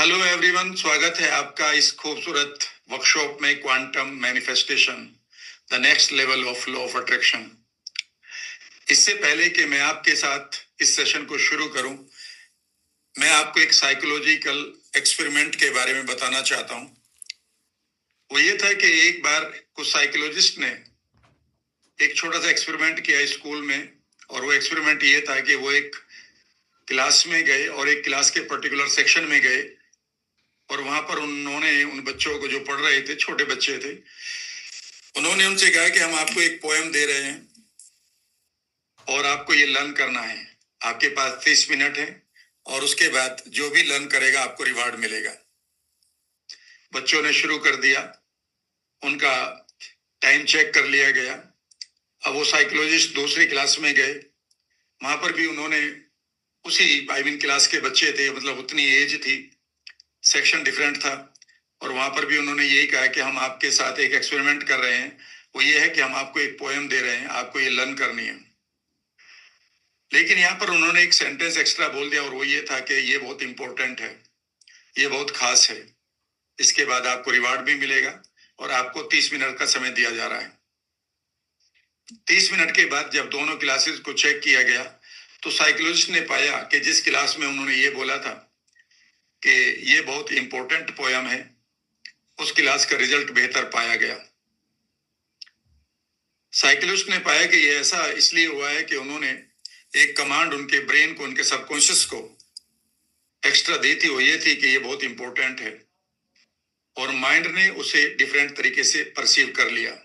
Hello everyone, स्वागत है आपका इस खूबसूरत वर्कशॉप में quantum manifestation the next level of law of attraction. इससे पहले कि मैं आपके साथ इस सेशन को शुरू करूं, मैं आपको एक साइकोलॉजिकल एक्सपेरिमेंट के बारे में बताना चाहता हूं। वो ये था कि एक बार कुछ साइकोलॉजिस्ट ने एक छोटा सा एक्सपेरिमेंट किया स्कूल में, और वो एक्सपेरिमेंट ये था कि वो एक क्लास में गए और एक क्लास के पर्टिकुलर सेक्शन में गए, और वहां पर उन्होंने उन बच्चों को जो पढ़ रहे थे, छोटे बच्चे थे, उन्होंने उनसे कहा कि हम आपको एक पोएम दे रहे हैं और आपको ये लर्न करना है। आपके पास 30 मिनट है और उसके बाद जो भी लर्न करेगा आपको रिवार्ड मिलेगा। बच्चों ने शुरू कर दिया, उनका टाइम चेक कर लिया गया। अब वो साइकोलॉजिस्ट दूसरी क्लास में गए, वहां पर भी उन्होंने उसी क्लास के बच्चे थे, मतलब उतनी एज थी, सेक्शन डिफरेंट था, और वहां पर भी उन्होंने यही कहा कि हम आपके साथ एक एक्सपेरिमेंट कर रहे हैं। वो ये है कि हम आपको एक पोएम दे रहे हैं, आपको ये लर्न करनी है। लेकिन यहाँ पर उन्होंने एक सेंटेंस एक्स्ट्रा बोल दिया, और वो ये था कि ये बहुत इंपॉर्टेंट है, ये बहुत खास है, इसके बाद आपको रिवार्ड भी मिलेगा और आपको 30 मिनट का समय दिया जा रहा है। 30 मिनट के बाद जब दोनों क्लासेस को चेक किया गया तो साइकोलॉजिस्ट ने पाया कि जिस क्लास में उन्होंने ये बोला था कि ये बहुत इंपॉर्टेंट पोयम है, उस क्लास का रिजल्ट बेहतर पाया गया। साइकोलॉजिस्ट ने पाया कि ये ऐसा इसलिए हुआ है कि उन्होंने एक कमांड उनके ब्रेन को, उनके सबकॉन्शियस को एक्स्ट्रा दी थी। वो ये थी कि ये बहुत इंपॉर्टेंट है, और माइंड ने उसे डिफरेंट तरीके से परसीव कर लिया।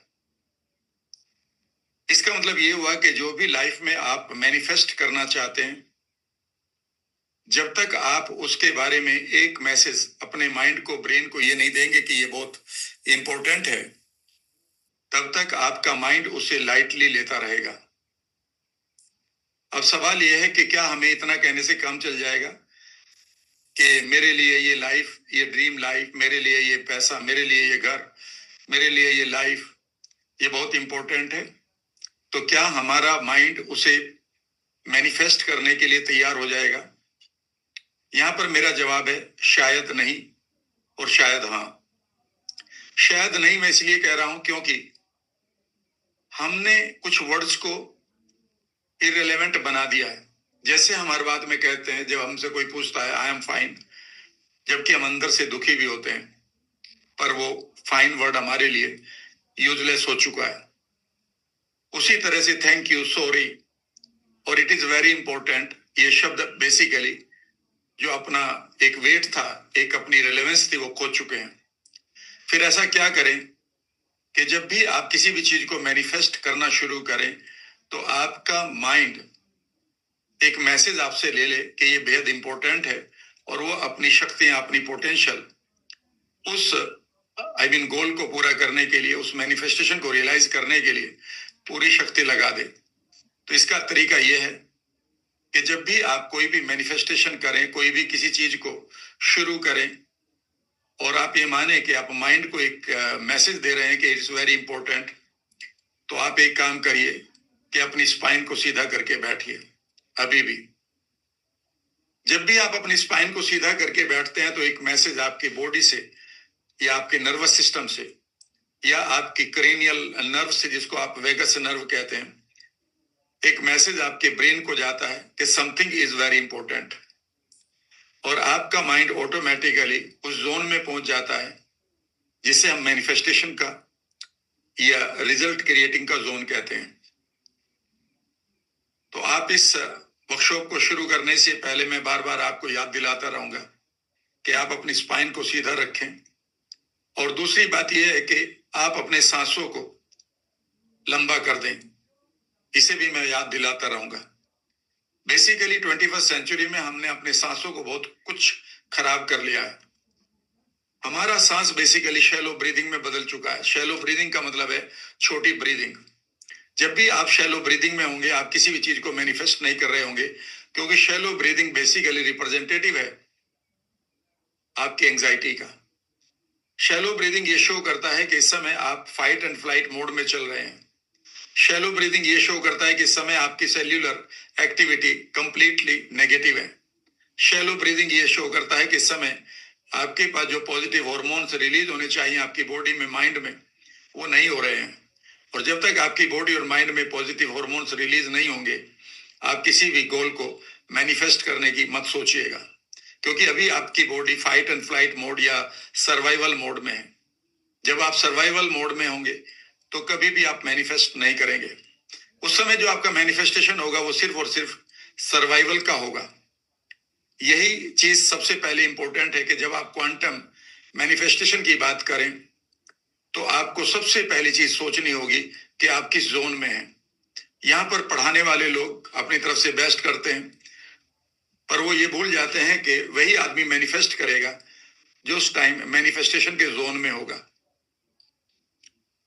इसका मतलब ये हुआ कि जो भी लाइफ में आप मैनिफेस्ट करना चाहते हैं, जब तक आप उसके बारे में एक मैसेज अपने माइंड को, ब्रेन को ये नहीं देंगे कि ये बहुत इंपॉर्टेंट है, तब तक आपका माइंड उसे लाइटली लेता रहेगा। अब सवाल यह है कि क्या हमें इतना कहने से काम चल जाएगा कि मेरे लिए ये लाइफ, ये ड्रीम लाइफ, मेरे लिए ये पैसा, मेरे लिए ये घर, मेरे लिए ये लाइफ, ये बहुत इंपॉर्टेंट है? तो क्या हमारा माइंड उसे मैनिफेस्ट करने के लिए तैयार हो जाएगा? यहां पर मेरा जवाब है शायद नहीं और शायद हाँ। शायद नहीं मैं इसलिए कह रहा हूं क्योंकि हमने कुछ वर्ड्स को इररिलेवेंट बना दिया है। जैसे हम हर बात में कहते हैं, जब हमसे कोई पूछता है आई एम फाइन, जबकि हम अंदर से दुखी भी होते हैं, पर वो फाइन वर्ड हमारे लिए यूजलेस हो चुका है। उसी तरह से थैंक यू, सॉरी और इट इज वेरी इंपॉर्टेंट, ये शब्द बेसिकली जो अपना एक वेट था, एक अपनी रिलेवेंस थी, वो खो चुके हैं। फिर ऐसा क्या करें कि जब भी आप किसी भी चीज को मैनिफेस्ट करना शुरू करें तो आपका माइंड एक मैसेज आपसे ले ले कि ये बेहद इंपॉर्टेंट है, और वो अपनी शक्तियां, अपनी पोटेंशियल उस गोल को पूरा करने के लिए, उस मैनिफेस्टेशन को रियलाइज करने के लिए पूरी शक्ति लगा दे। तो इसका तरीका यह है कि जब भी आप कोई भी मैनिफेस्टेशन करें, कोई भी किसी चीज को शुरू करें, और आप ये माने कि आप माइंड को एक मैसेज दे रहे हैं कि इट्स वेरी इंपॉर्टेंट, तो आप एक काम करिए कि अपनी स्पाइन को सीधा करके बैठिए। अभी भी जब भी आप अपनी स्पाइन को सीधा करके बैठते हैं तो एक मैसेज आपकी बॉडी से, या आपके नर्वस सिस्टम से, या आपकी क्रेनियल नर्व से, जिसको आप वेगस नर्व कहते हैं, एक मैसेज आपके ब्रेन को जाता है कि समथिंग इज वेरी इंपॉर्टेंट, और आपका माइंड ऑटोमेटिकली उस जोन में पहुंच जाता है जिसे हम मैनिफेस्टेशन का या रिजल्ट क्रिएटिंग का जोन कहते हैं। तो आप इस वर्कशॉप को शुरू करने से पहले मैं बार बार आपको याद दिलाता रहूंगा कि आप अपनी स्पाइन को सीधा रखें, और दूसरी बात यह है कि आप अपने सांसों को लंबा कर दें। इसे भी मैं याद दिलाता रहूंगा। बेसिकली 21st सेंचुरी में हमने अपने सांसों को बहुत कुछ खराब कर लिया है। हमारा सांस बेसिकली शैलो ब्रीदिंग में बदल चुका है। शैलो ब्रीदिंग का मतलब है छोटी ब्रीदिंग। जब भी आप शैलो ब्रीदिंग में होंगे, आप किसी भी चीज को मैनिफेस्ट नहीं कर रहे होंगे, क्योंकि शैलो ब्रीदिंग बेसिकली रिप्रेजेंटेटिव है आपकी एंजाइटी का। शैलो ब्रीदिंग ये शो करता है कि इस समय आप फाइट एंड फ्लाइट मोड में चल रहे हैं। शैलो ब्रीदिंग ये शो करता है कि इस समय आपकी सेल्यूलर एक्टिविटी कंप्लीटली नेगेटिव है। शैलो ब्रीदिंग ये शो करता है कि इस समय आपके पास जो पॉजिटिव हॉर्मोन्स रिलीज होने चाहिए आपकी बॉडी में, माइंड में, वो नहीं हो रहे हैं। और जब तक आपकी बॉडी और माइंड में पॉजिटिव हॉर्मोन्स रिलीज नहीं होंगे, आप किसी भी गोल को मैनिफेस्ट करने की मत सोचिएगा, क्योंकि अभी आपकी body fight and flight mode या सर्वाइवल मोड में है। जब आप सर्वाइवल मोड में होंगे तो कभी भी आप मैनिफेस्ट नहीं करेंगे। उस समय जो आपका मैनिफेस्टेशन होगा वो सिर्फ और सिर्फ सर्वाइवल का होगा। यही चीज सबसे पहले इंपॉर्टेंट है कि जब आप क्वांटम मैनिफेस्टेशन की बात करें तो आपको सबसे पहली चीज सोचनी होगी कि आप किस जोन में हैं। यहाँ पर पढ़ाने वाले लोग अपनी तरफ से बेस्ट करते हैं, पर वो ये भूल जाते हैं कि वही आदमी मैनिफेस्ट करेगा जो उस टाइम मैनिफेस्टेशन के जोन में होगा।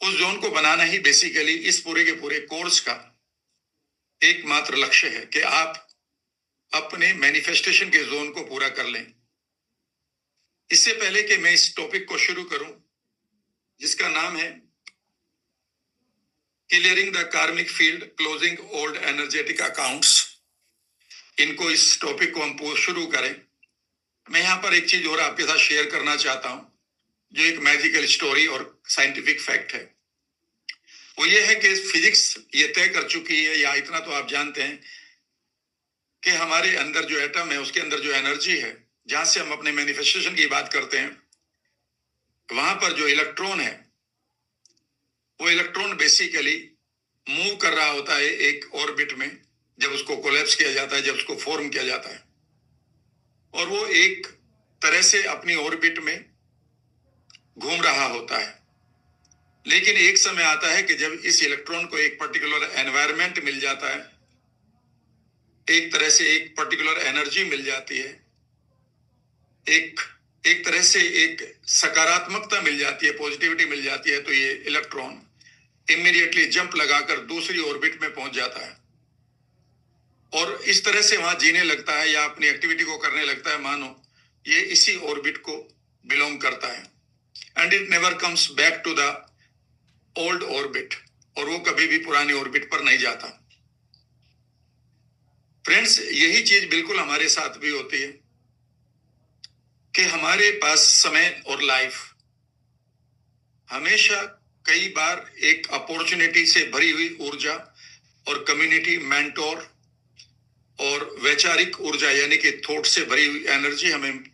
उस जोन को बनाना ही बेसिकली इस पूरे के पूरे कोर्स का एकमात्र लक्ष्य है कि आप अपने मैनिफेस्टेशन के जोन को पूरा कर लें। इससे पहले कि मैं इस टॉपिक को शुरू करूं, जिसका नाम है क्लियरिंग द कार्मिक field, closing old energetic accounts, इनको इस टॉपिक को हम शुरू करें, मैं यहां पर एक चीज और आपके साथ शेयर करना चाहता हूं, जो एक मैजिकल स्टोरी और साइंटिफिक फैक्ट है। वो ये है कि फिजिक्स ये तय कर चुकी है, या इतना तो आप जानते हैं कि हमारे अंदर जो एटम है उसके अंदर जो एनर्जी है, जहां से हम अपने मैनिफेस्टेशन की बात करते हैं, वहां पर जो इलेक्ट्रॉन है वो इलेक्ट्रॉन बेसिकली मूव कर रहा होता है एक ऑर्बिट में, जब उसको कोलैप्स किया जाता है, जब उसको फॉर्म किया जाता है, और वो एक तरह से अपनी ऑर्बिट में घूम रहा होता है। लेकिन एक समय आता है कि जब इस इलेक्ट्रॉन को एक पर्टिकुलर एनवायरनमेंट मिल जाता है, एक तरह से एक पर्टिकुलर एनर्जी मिल जाती है, एक तरह से एक सकारात्मकता मिल जाती है, पॉजिटिविटी मिल जाती है, तो ये इलेक्ट्रॉन इमीडिएटली जंप लगाकर दूसरी ऑर्बिट में पहुंच जाता है और इस तरह से वहां जीने लगता है या अपनी एक्टिविटी को करने लगता है, मानो ये इसी ऑर्बिट को बिलोंग करता है। And it never comes back to the old orbit, और वो कभी भी पुरानी ऑर्बिट पर नहीं जाता। फ्रेंड्स, यही चीज बिल्कुल हमारे साथ भी होती है कि हमारे पास समय और लाइफ हमेशा कई बार एक अपॉर्चुनिटी से भरी हुई ऊर्जा और कम्युनिटी, मेंटोर और वैचारिक ऊर्जा यानी कि थॉट से भरी हुई एनर्जी हमें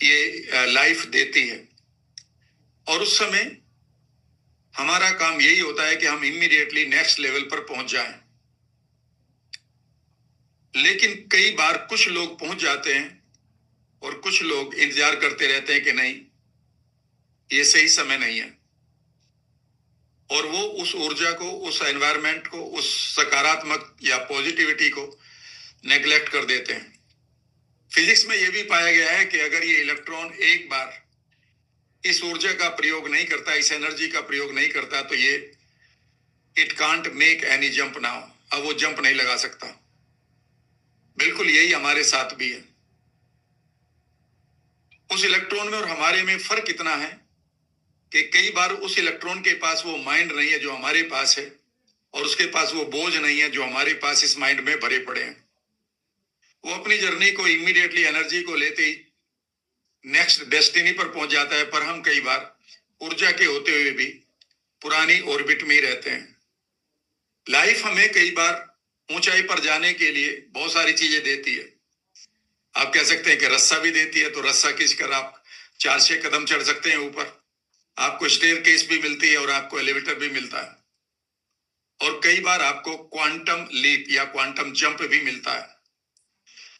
ये लाइफ देती है। और उस समय हमारा काम यही होता है कि हम इमीडिएटली नेक्स्ट लेवल पर पहुंच जाएं। लेकिन कई बार कुछ लोग पहुंच जाते हैं और कुछ लोग इंतजार करते रहते हैं कि नहीं, ये सही समय नहीं है, और वो उस ऊर्जा को, उस एनवायरनमेंट को, उस सकारात्मक या पॉजिटिविटी को नेग्लेक्ट कर देते हैं। फिजिक्स में यह भी पाया गया है कि अगर ये इलेक्ट्रॉन एक बार इस ऊर्जा का प्रयोग नहीं करता, इस एनर्जी का प्रयोग नहीं करता, तो ये it can't make any jump now, अब वो जंप नहीं लगा सकता। बिल्कुल यही हमारे साथ भी है। उस इलेक्ट्रॉन में और हमारे में फर्क इतना है कि कई बार उस इलेक्ट्रॉन के पास वो माइंड नहीं है जो हमारे पास है, और उसके पास वो बोझ नहीं है जो हमारे पास इस माइंड में भरे पड़े हैं। वो अपनी जर्नी को इमीडिएटली एनर्जी को लेते ही नेक्स्ट डेस्टिनी पर पहुंच जाता है, पर हम कई बार ऊर्जा के होते हुए भी पुरानी ऑर्बिट में ही रहते हैं। लाइफ हमें कई बार ऊंचाई पर जाने के लिए बहुत सारी चीजें देती है। आप कह सकते हैं कि रस्सा भी देती है, तो रस्सा खींचकर आप 4-6 कदम चढ़ सकते हैं ऊपर। आपको स्टेयरकेस भी मिलती है और आपको एलिवेटर भी मिलता है, और कई बार आपको क्वांटम लीप या क्वांटम जंप भी मिलता है।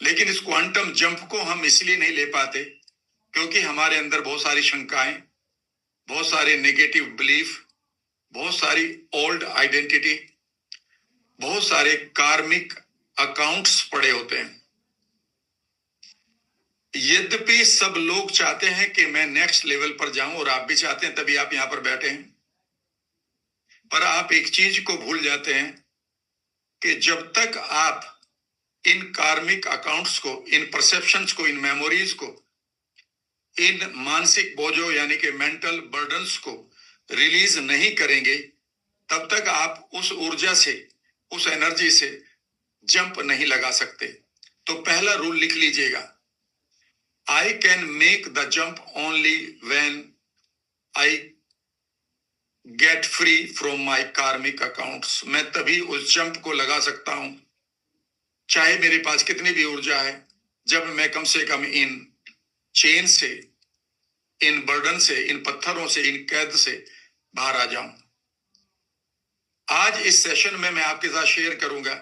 लेकिन इस क्वांटम जंप को हम इसलिए नहीं ले पाते क्योंकि हमारे अंदर बहुत सारी शंकाएं, बहुत सारे नेगेटिव बिलीफ, बहुत सारी ओल्ड आइडेंटिटी, बहुत सारे कार्मिक अकाउंट्स पड़े होते हैं। यद्यपि सब लोग चाहते हैं कि मैं नेक्स्ट लेवल पर जाऊं, और आप भी चाहते हैं, तभी आप यहां पर बैठे हैं, पर आप एक चीज को भूल जाते हैं कि जब तक आप इन कार्मिक अकाउंट्स को, इन परसेप्शंस को, इन मेमोरीज को, इन मानसिक बोझों यानी कि मेंटल बर्डन्स को रिलीज नहीं करेंगे, तब तक आप उस ऊर्जा से, उस एनर्जी से जंप नहीं लगा सकते। तो पहला रूल लिख लीजिएगा, I can make the jump only when I get free from my karmic accounts. मैं तभी उस जंप को लगा सकता हूं, चाहे मेरे पास कितनी भी ऊर्जा है, जब मैं कम से कम इन चेन से, इन बर्डन से, इन पत्थरों से, इन कैद से बाहर आ जाऊं। आज इस सेशन में मैं आपके साथ शेयर करूंगा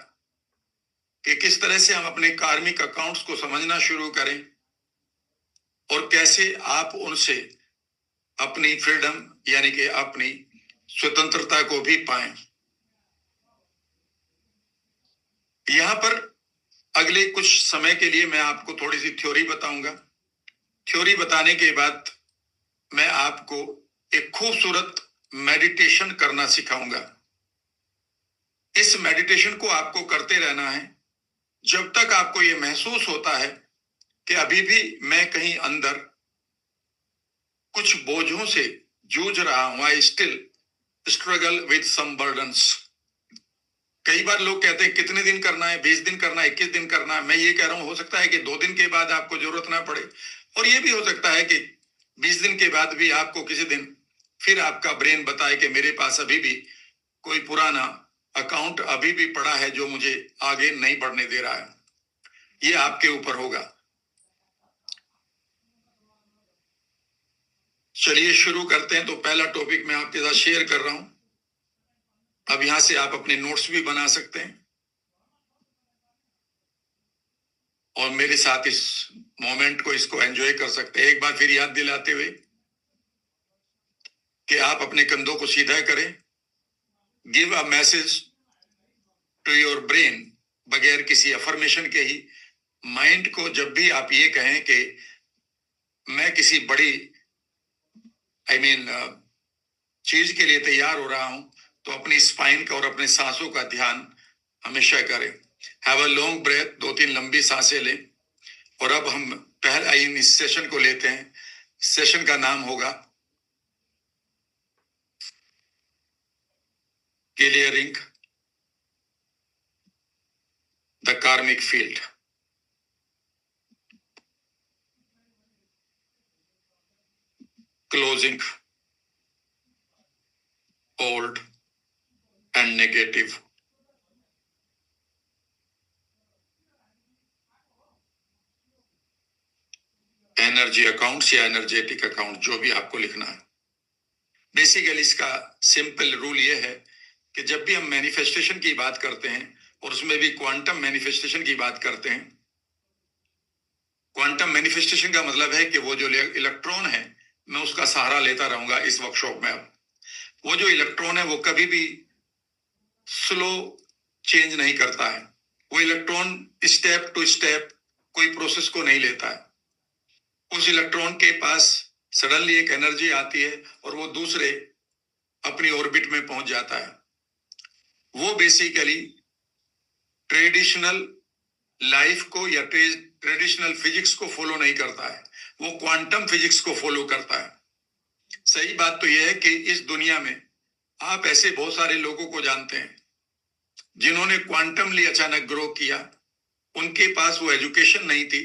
कि किस तरह से हम अपने कार्मिक अकाउंट्स को समझना शुरू करें और कैसे आप उनसे अपनी फ्रीडम यानी कि अपनी स्वतंत्रता को भी पाएं। यहां पर अगले कुछ समय के लिए मैं आपको थोड़ी सी थ्योरी बताऊंगा। थ्योरी बताने के बाद मैं आपको एक खूबसूरत मेडिटेशन करना सिखाऊंगा। इस मेडिटेशन को आपको करते रहना है जब तक आपको यह महसूस होता है कि अभी भी मैं कहीं अंदर कुछ बोझों से जूझ रहा हूं। I still struggle with some burdens. कई बार लोग कहते हैं कितने दिन करना है, 20 दिन करना है, 21 दिन करना है। मैं ये कह रहा हूं हो सकता है कि 2 दिन के बाद आपको जरूरत ना पड़े, और ये भी हो सकता है कि 20 दिन के बाद भी आपको किसी दिन फिर आपका ब्रेन बताए कि मेरे पास अभी भी कोई पुराना अकाउंट अभी भी पड़ा है जो मुझे आगे नहीं बढ़ने दे रहा है। ये आपके ऊपर होगा। चलिए शुरू करते हैं। तो पहला टॉपिक मैं आपके साथ शेयर कर रहा हूं। अब यहां से आप अपने नोट्स भी बना सकते हैं और मेरे साथ इस मोमेंट को, इसको एंजॉय कर सकते हैं। एक बार फिर याद दिलाते हुए कि आप अपने कंधों को सीधा करें। Give a message to your brain, बगैर किसी अफर्मेशन के ही माइंड को जब भी आप ये कहें कि मैं किसी बड़ी चीज के लिए तैयार हो रहा हूं, तो अपनी स्पाइन का और अपने सांसों का ध्यान हमेशा करें। हैव अ लॉन्ग ब्रेथ, 2-3 लंबी सांसें लें। और अब हम पहला इस सेशन को लेते हैं। सेशन का नाम होगा क्लियरिंग द कार्मिक field. Closing old and negative energy accounts या एनर्जेटिक अकाउंट, जो भी आपको लिखना है। बेसिकली इसका सिंपल रूल ये है कि जब भी हम मैनिफेस्टेशन की बात करते हैं, और उसमें भी क्वांटम मैनिफेस्टेशन की बात करते हैं, क्वांटम मैनिफेस्टेशन का मतलब है कि वो जो इलेक्ट्रॉन है, मैं उसका सहारा लेता रहूंगा इस वर्कशॉप में। अब वो जो इलेक्ट्रॉन है वो कभी भी स्लो चेंज नहीं करता है। वो इलेक्ट्रॉन स्टेप टू स्टेप कोई प्रोसेस को नहीं लेता है। उस इलेक्ट्रॉन के पास सडनली एक एनर्जी आती है और वो दूसरे अपनी ऑर्बिट में पहुंच जाता है। वो बेसिकली ट्रेडिशनल लाइफ को या ट्रेडिशनल फिजिक्स को फॉलो नहीं करता है, वो क्वांटम फिजिक्स को फॉलो करता है। सही बात तो यह है कि इस दुनिया में आप ऐसे बहुत सारे लोगों को जानते हैं जिन्होंने क्वांटमली अचानक ग्रो किया। उनके पास वो एजुकेशन नहीं थी,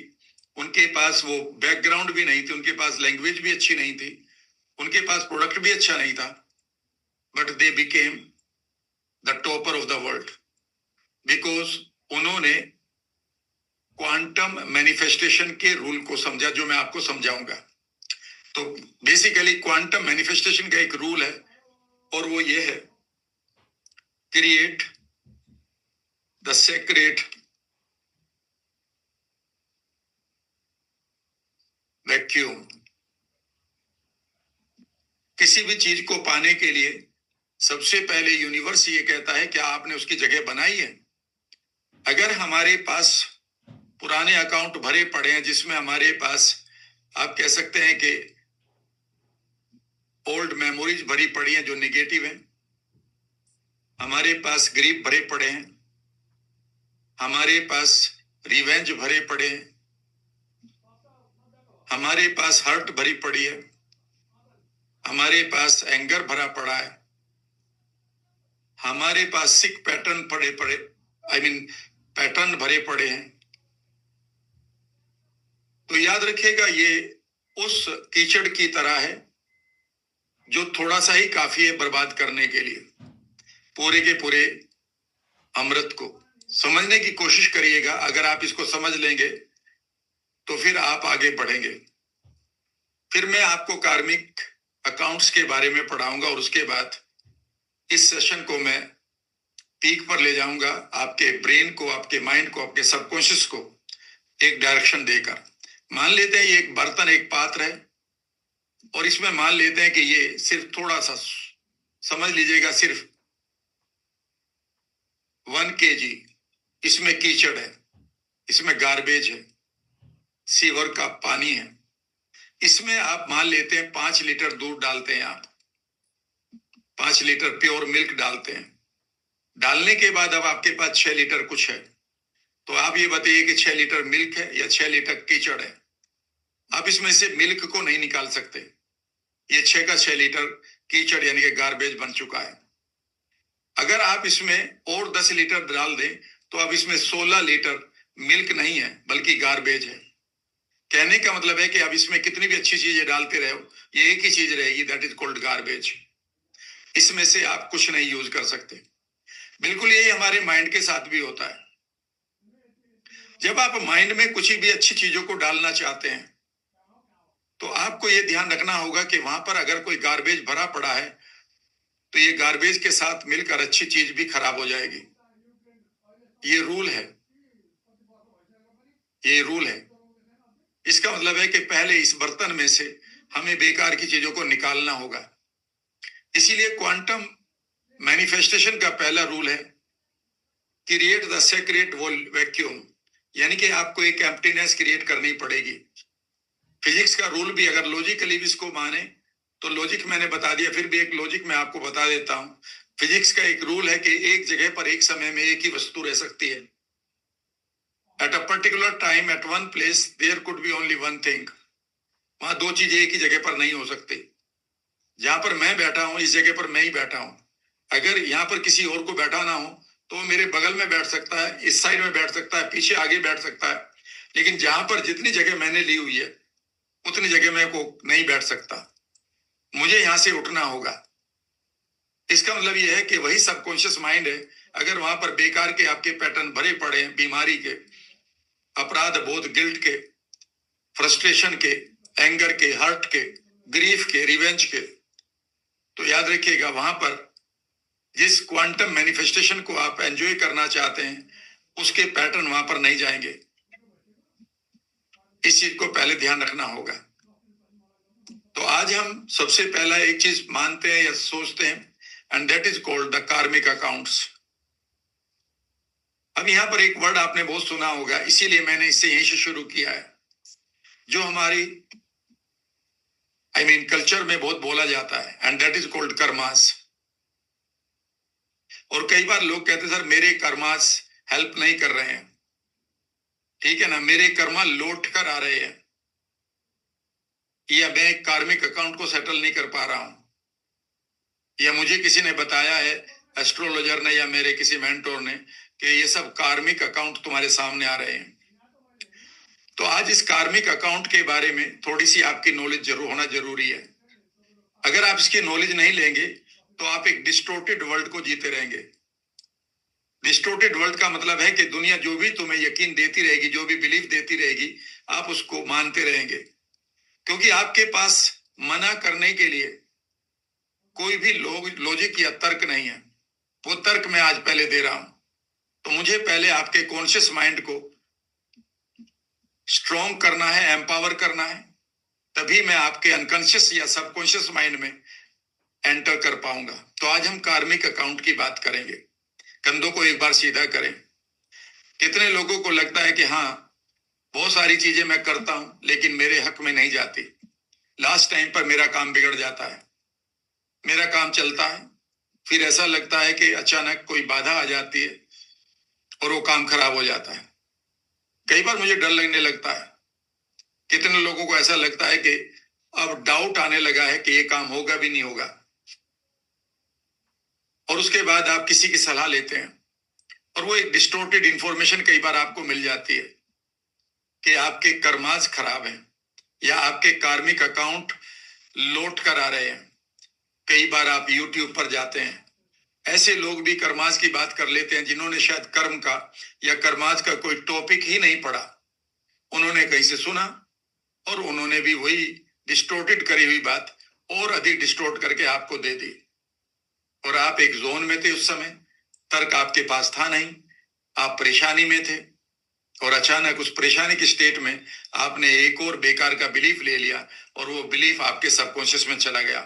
उनके पास वो बैकग्राउंड भी नहीं थी, उनके पास लैंग्वेज भी अच्छी नहीं थी, उनके पास प्रोडक्ट भी अच्छा नहीं था, but they became the topper of the world because उन्होंने क्वांटम मैनिफेस्टेशन के रूल को समझा, जो मैं आपको समझाऊंगा। तो बेसिकली क्वांटम मैनिफेस्टेशन का एक रूल है और वो ये है, क्रिएट द सेक्रेट वैक्यूम। किसी भी चीज को पाने के लिए सबसे पहले यूनिवर्स ये कहता है कि आपने उसकी जगह बनाई है। अगर हमारे पास पुराने अकाउंट भरे पड़े हैं जिसमें हमारे पास आप कह सकते हैं कि ओल्ड मेमोरीज भरी पड़ी हैं जो नेगेटिव हैं, हमारे पास ग्रीफ भरे पड़े हैं, हमारे पास रिवेंज भरे पड़े हैं, हमारे पास हर्ट भरी पड़ी है, हमारे पास एंगर भरा पड़ा है, हमारे पास सिक पैटर्न पैटर्न भरे पड़े हैं, तो याद रखिएगा, ये उस कीचड़ की तरह है जो थोड़ा सा ही काफी है बर्बाद करने के लिए। पूरे के पूरे अमृत को समझने की कोशिश करिएगा। अगर आप इसको समझ लेंगे तो फिर आप आगे बढ़ेंगे। फिर मैं आपको कार्मिक अकाउंट्स के बारे में पढ़ाऊंगा और उसके बाद इस सेशन को मैं पीक पर ले जाऊंगा, आपके ब्रेन को, आपके माइंड को, आपके सबकॉन्शियस को एक डायरेक्शन देकर। मान लेते हैं ये एक बर्तन, एक पात्र है, और इसमें मान लेते हैं कि ये सिर्फ थोड़ा सा, समझ लीजिएगा, सिर्फ 1 kg इसमें कीचड़ है, इसमें गार्बेज है, सीवर का पानी है। इसमें आप मान लेते हैं 5 लीटर दूध डालते हैं, आप 5 लीटर प्योर मिल्क डालते हैं। डालने के बाद अब आपके पास 6 लीटर कुछ है। तो आप ये बताइए कि 6 लीटर मिल्क है या 6 लीटर कीचड़ है। आप इसमें से मिल्क को नहीं निकाल सकते। ये 6 का 6 लीटर कीचड़ यानी कि गार्बेज बन चुका है। अगर आप इसमें और 10 लीटर डाल दें तो अब इसमें 16 लीटर मिल्क नहीं है बल्कि गार्बेज है। कहने का मतलब है कि अब इसमें कितनी भी अच्छी चीजें डालते रहो, ये एक ही चीज रहेगी, दैट इज कॉल्ड गार्बेज। इसमें से आप कुछ नहीं यूज कर सकते। बिल्कुल यही हमारे माइंड के साथ भी होता है। जब आप माइंड में कुछ भी अच्छी चीजों को डालना चाहते हैं तो आपको यह ध्यान रखना होगा कि वहां पर अगर कोई गार्बेज भरा पड़ा है तो ये गार्बेज के साथ मिलकर अच्छी चीज भी खराब हो जाएगी। ये रूल है, ये रूल है। इसका मतलब है कि पहले इस बर्तन में से हमें बेकार की चीजों को निकालना होगा। इसीलिए क्वांटम मैनिफेस्टेशन का पहला रूल है, क्रिएट द सेक्रेट वैक्यूम, यानी कि आपको एक एम्प्टीनेस क्रिएट करनी पड़ेगी। फिजिक्स का रूल भी अगर लॉजिकली भी इसको माने तो लॉजिक मैंने बता दिया, फिर भी एक लॉजिक मैं आपको बता देता हूं। फिजिक्स का एक रूल है कि एक जगह पर एक समय में एक ही वस्तु रह सकती है। At a particular time at one place there could be only one thing. वहां दो चीजें एक ही जगह पर नहीं हो सकती। जहां पर मैं बैठा हूं इस जगह पर मैं ही बैठा हूं। अगर यहाँ पर किसी और को बैठा ना हो तो मेरे बगल में बैठ सकता है, इस साइड में बैठ सकता है, पीछे आगे बैठ सकता है, लेकिन जहां पर जितनी जगह मैंने ली हुई है उतनी जगह मैं को नहीं बैठ सकता। मुझे यहां से उठना होगा। इसका मतलब यह है कि वही सबकॉन्शियस माइंड है। अगर वहां पर बेकार के आपके पैटर्न भरे पड़े हैं, बीमारी के, अपराध बोध, गिल्ट के, फ्रस्ट्रेशन के, एंगर के, हर्ट के, ग्रीफ के, रिवेंज के, तो याद रखिएगा वहां पर जिस क्वांटम मैनिफेस्टेशन को आप एंजॉय करना चाहते हैं उसके पैटर्न वहां पर नहीं जाएंगे। इस चीज को पहले ध्यान रखना होगा। तो आज हम सबसे पहला एक चीज मानते हैं या सोचते हैं, and that is called the कार्मिक अकाउंट्स। अब यहां पर एक वर्ड आपने बहुत सुना होगा, इसीलिए मैंने इससे यहीं से शुरू किया है, जो हमारी कल्चर में बहुत बोला जाता है, and that is called karmas. और कई बार लोग कहते हैं सर मेरे कर्मास हेल्प नहीं कर रहे हैं, ठीक है ना, मेरे कर्मा लौट कर आ रहे हैं, या मैं एक कार्मिक अकाउंट को सेटल नहीं कर पा रहा हूं, या मुझे किसी ने बताया है, एस्ट्रोलॉजर ने या मेरे किसी मेंटोर ने, कि ये सब कार्मिक अकाउंट तुम्हारे सामने आ रहे हैं। तो आज इस कार्मिक अकाउंट के बारे में थोड़ी सी आपकी नॉलेज जरूर होना जरूरी है। अगर आप इसकी नॉलेज नहीं लेंगे तो आप एक डिस्टोर्टेड वर्ल्ड को जीते रहेंगे। डिस्टोर्टेड वर्ल्ड का मतलब है कि दुनिया जो भी तुम्हें यकीन देती रहेगी, जो भी बिलीफ देती रहेगी, आप उसको मानते रहेंगे, क्योंकि आपके पास मना करने के लिए कोई भी लॉजिक या तर्क नहीं है। वो तर्क मैं आज पहले दे रहा हूं। तो मुझे पहले आपके कॉन्शियस माइंड को स्ट्रॉन्ग करना है, एम्पावर करना है, तभी मैं आपके अनकॉन्शियस या सबकॉन्शियस माइंड में एंटर कर पाऊंगा। तो आज हम कार्मिक अकाउंट की बात करेंगे। कंधों को एक बार सीधा करें। कितने लोगों को लगता है कि हाँ बहुत सारी चीजें मैं करता हूं लेकिन मेरे हक में नहीं जाती, लास्ट टाइम पर मेरा काम बिगड़ जाता है, मेरा काम चलता है, फिर ऐसा लगता है कि अचानक कोई बाधा आ जाती है और वो काम खराब हो जाता है। कई बार मुझे डर लगने लगता है। कितने लोगों को ऐसा लगता है कि अब डाउट आने लगा है कि ये काम होगा भी नहीं होगा, और उसके बाद आप किसी की सलाह लेते हैं और वो एक डिस्टोर्टेड इंफॉर्मेशन कई बार आपको मिल जाती है कि आपके कर्माज खराब हैं या आपके कार्मिक अकाउंट लोड करा रहे हैं। कई बार आप YouTube पर जाते हैं, ऐसे लोग भी कर्माज की बात कर लेते हैं जिन्होंने शायद कर्म का या कर्माज का कोई टॉपिक ही नहीं पढ़ा। उन्होंने कहीं से सुना और उन्होंने भी वही डिस्टोर्टेड करी हुई बात और अधिक डिस्टोर्ट करके आपको दे दी। और आप एक जोन में थे उस समय, तर्क आपके पास था नहीं, आप परेशानी में थे और अचानक उस परेशानी की स्टेट में आपने एक और बेकार का बिलीफ ले लिया और वो बिलीफ आपके सबकॉन्शियस में चला गया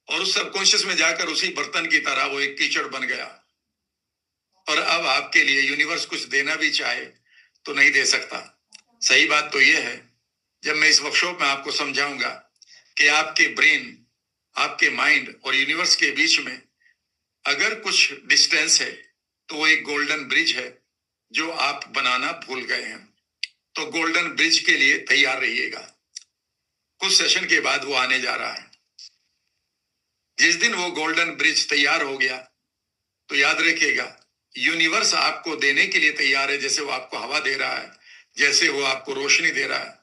और उस सबकॉन्शियस में जाकर उसी बर्तन की तरह वो एक कीचड़ बन गया। और अब आपके लिए यूनिवर्स कुछ देना भी चाहे तो नहीं दे सकता। सही बात तो यह है, जब मैं इस वर्कशॉप में आपको समझाऊंगा कि आपके ब्रेन, आपके माइंड और यूनिवर्स के बीच में अगर कुछ डिस्टेंस है तो वो एक गोल्डन ब्रिज है जो आप बनाना भूल गए हैं। तो गोल्डन ब्रिज के लिए तैयार रहिएगा, कुछ सेशन के बाद वो आने जा रहा है। जिस दिन वो गोल्डन ब्रिज तैयार हो गया तो याद रखिएगा, यूनिवर्स आपको देने के लिए तैयार है। जैसे वो आपको हवा दे रहा है, जैसे वो आपको रोशनी दे रहा है,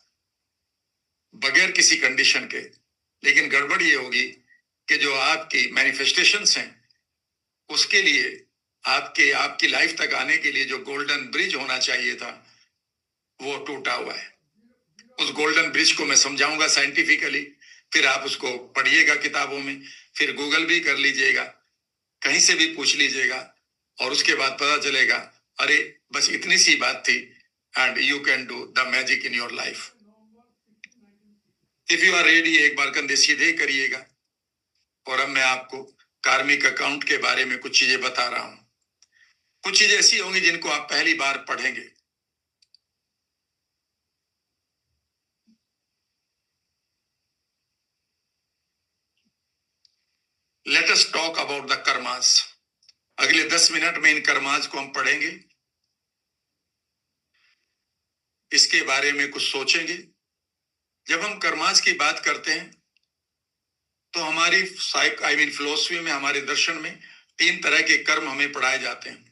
बगैर किसी कंडीशन के। लेकिन गड़बड़ ये होगी कि जो आपकी मैनिफेस्टेशंस हैं उसके लिए आपकी लाइफ तक आने के लिए जो गोल्डन ब्रिज होना चाहिए था वो टूटा हुआ है। उस गोल्डन ब्रिज को मैं समझाऊंगा साइंटिफिकली, फिर आप उसको पढ़िएगा किताबों में, फिर गूगल भी कर लीजिएगा, कहीं से भी पूछ लीजिएगा और उसके बाद पता चलेगा अरे बस इतनी सी बात थी and you can do the magic in your life. If you are ready, एक बार कंधे सीधे करिएगा। और अब मैं आपको कार्मिक अकाउंट के बारे में कुछ चीजें बता रहा हूं। कुछ चीजें ऐसी होंगी जिनको आप पहली बार पढ़ेंगे। Let us talk about the karmas. अगले 10 मिनट में इन कर्मास को हम पढ़ेंगे, इसके बारे में कुछ सोचेंगे। जब हम कर्मास की बात करते हैं तो हमारी फिलोसफी में, हमारे दर्शन में 3 तरह के कर्म हमें पढ़ाए जाते हैं।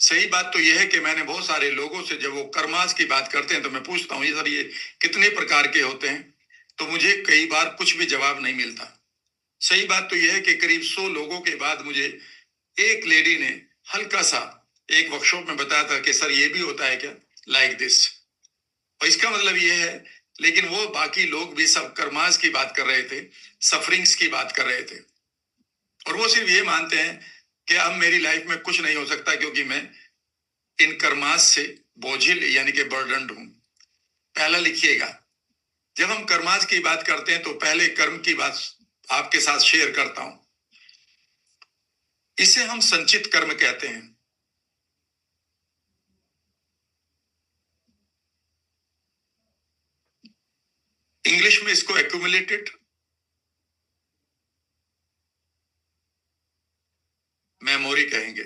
सही बात तो यह है कि मैंने बहुत सारे लोगों से जब वो कर्मास की बात करते हैं तो मैं पूछता हूं सर ये कितने प्रकार के होते हैं, तो मुझे कई बार कुछ भी जवाब नहीं मिलता। सही बात तो यह है कि करीब 100 लोगों के बाद मुझे एक लेडी ने हल्का सा एक वर्कशॉप में बताया था कि सर ये भी होता है क्या, लाइक दिस। और इसका मतलब ये है, लेकिन वो बाकी लोग भी सब कर्मास की बात कर रहे थे, सफरिंग्स की बात कर रहे थे, और वो सिर्फ ये मानते हैं कि अब मेरी लाइफ में कुछ नहीं हो सकता क्योंकि मैं इन कर्मास से बोझिल यानी कि बर्डन्ड हूं। पहला लिखिएगा, जब हम कर्मास की बात करते हैं तो पहले कर्म की बात आपके साथ शेयर करता हूं। इसे हम संचित कर्म कहते हैं। इंग्लिश में इसको एक्यूमुलेटेड मेमोरी कहेंगे।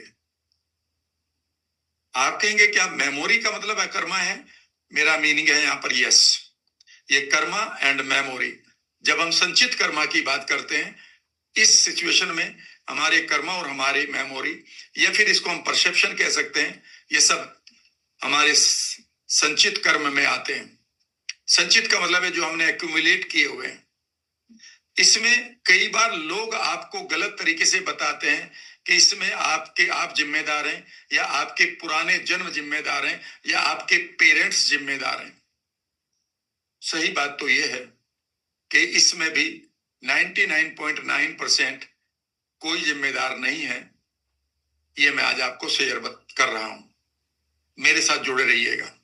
आप कहेंगे क्या मेमोरी का मतलब है कर्मा है? मेरा मीनिंग है यहां पर यस, ये कर्मा एंड मेमोरी। जब हम संचित कर्मा की बात करते हैं, इस सिचुएशन में हमारे कर्मा और हमारे मेमोरी, या फिर इसको हम परसेप्शन कह सकते हैं, ये सब हमारे संचित कर्म में आते हैं। संचित का मतलब है जो हमने एक्यूमुलेट किए हुए हैं। इसमें कई बार लोग आपको गलत तरीके से बताते हैं कि इसमें आप जिम्मेदार हैं, या आपके पुराने जन्म जिम्मेदार हैं, या आपके पेरेंट्स जिम्मेदार हैं। सही बात तो यह है कि इसमें भी 99.9% कोई जिम्मेदार नहीं है। ये मैं आज आपको शेयर कर रहा हूं, मेरे साथ जुड़े रहिएगा।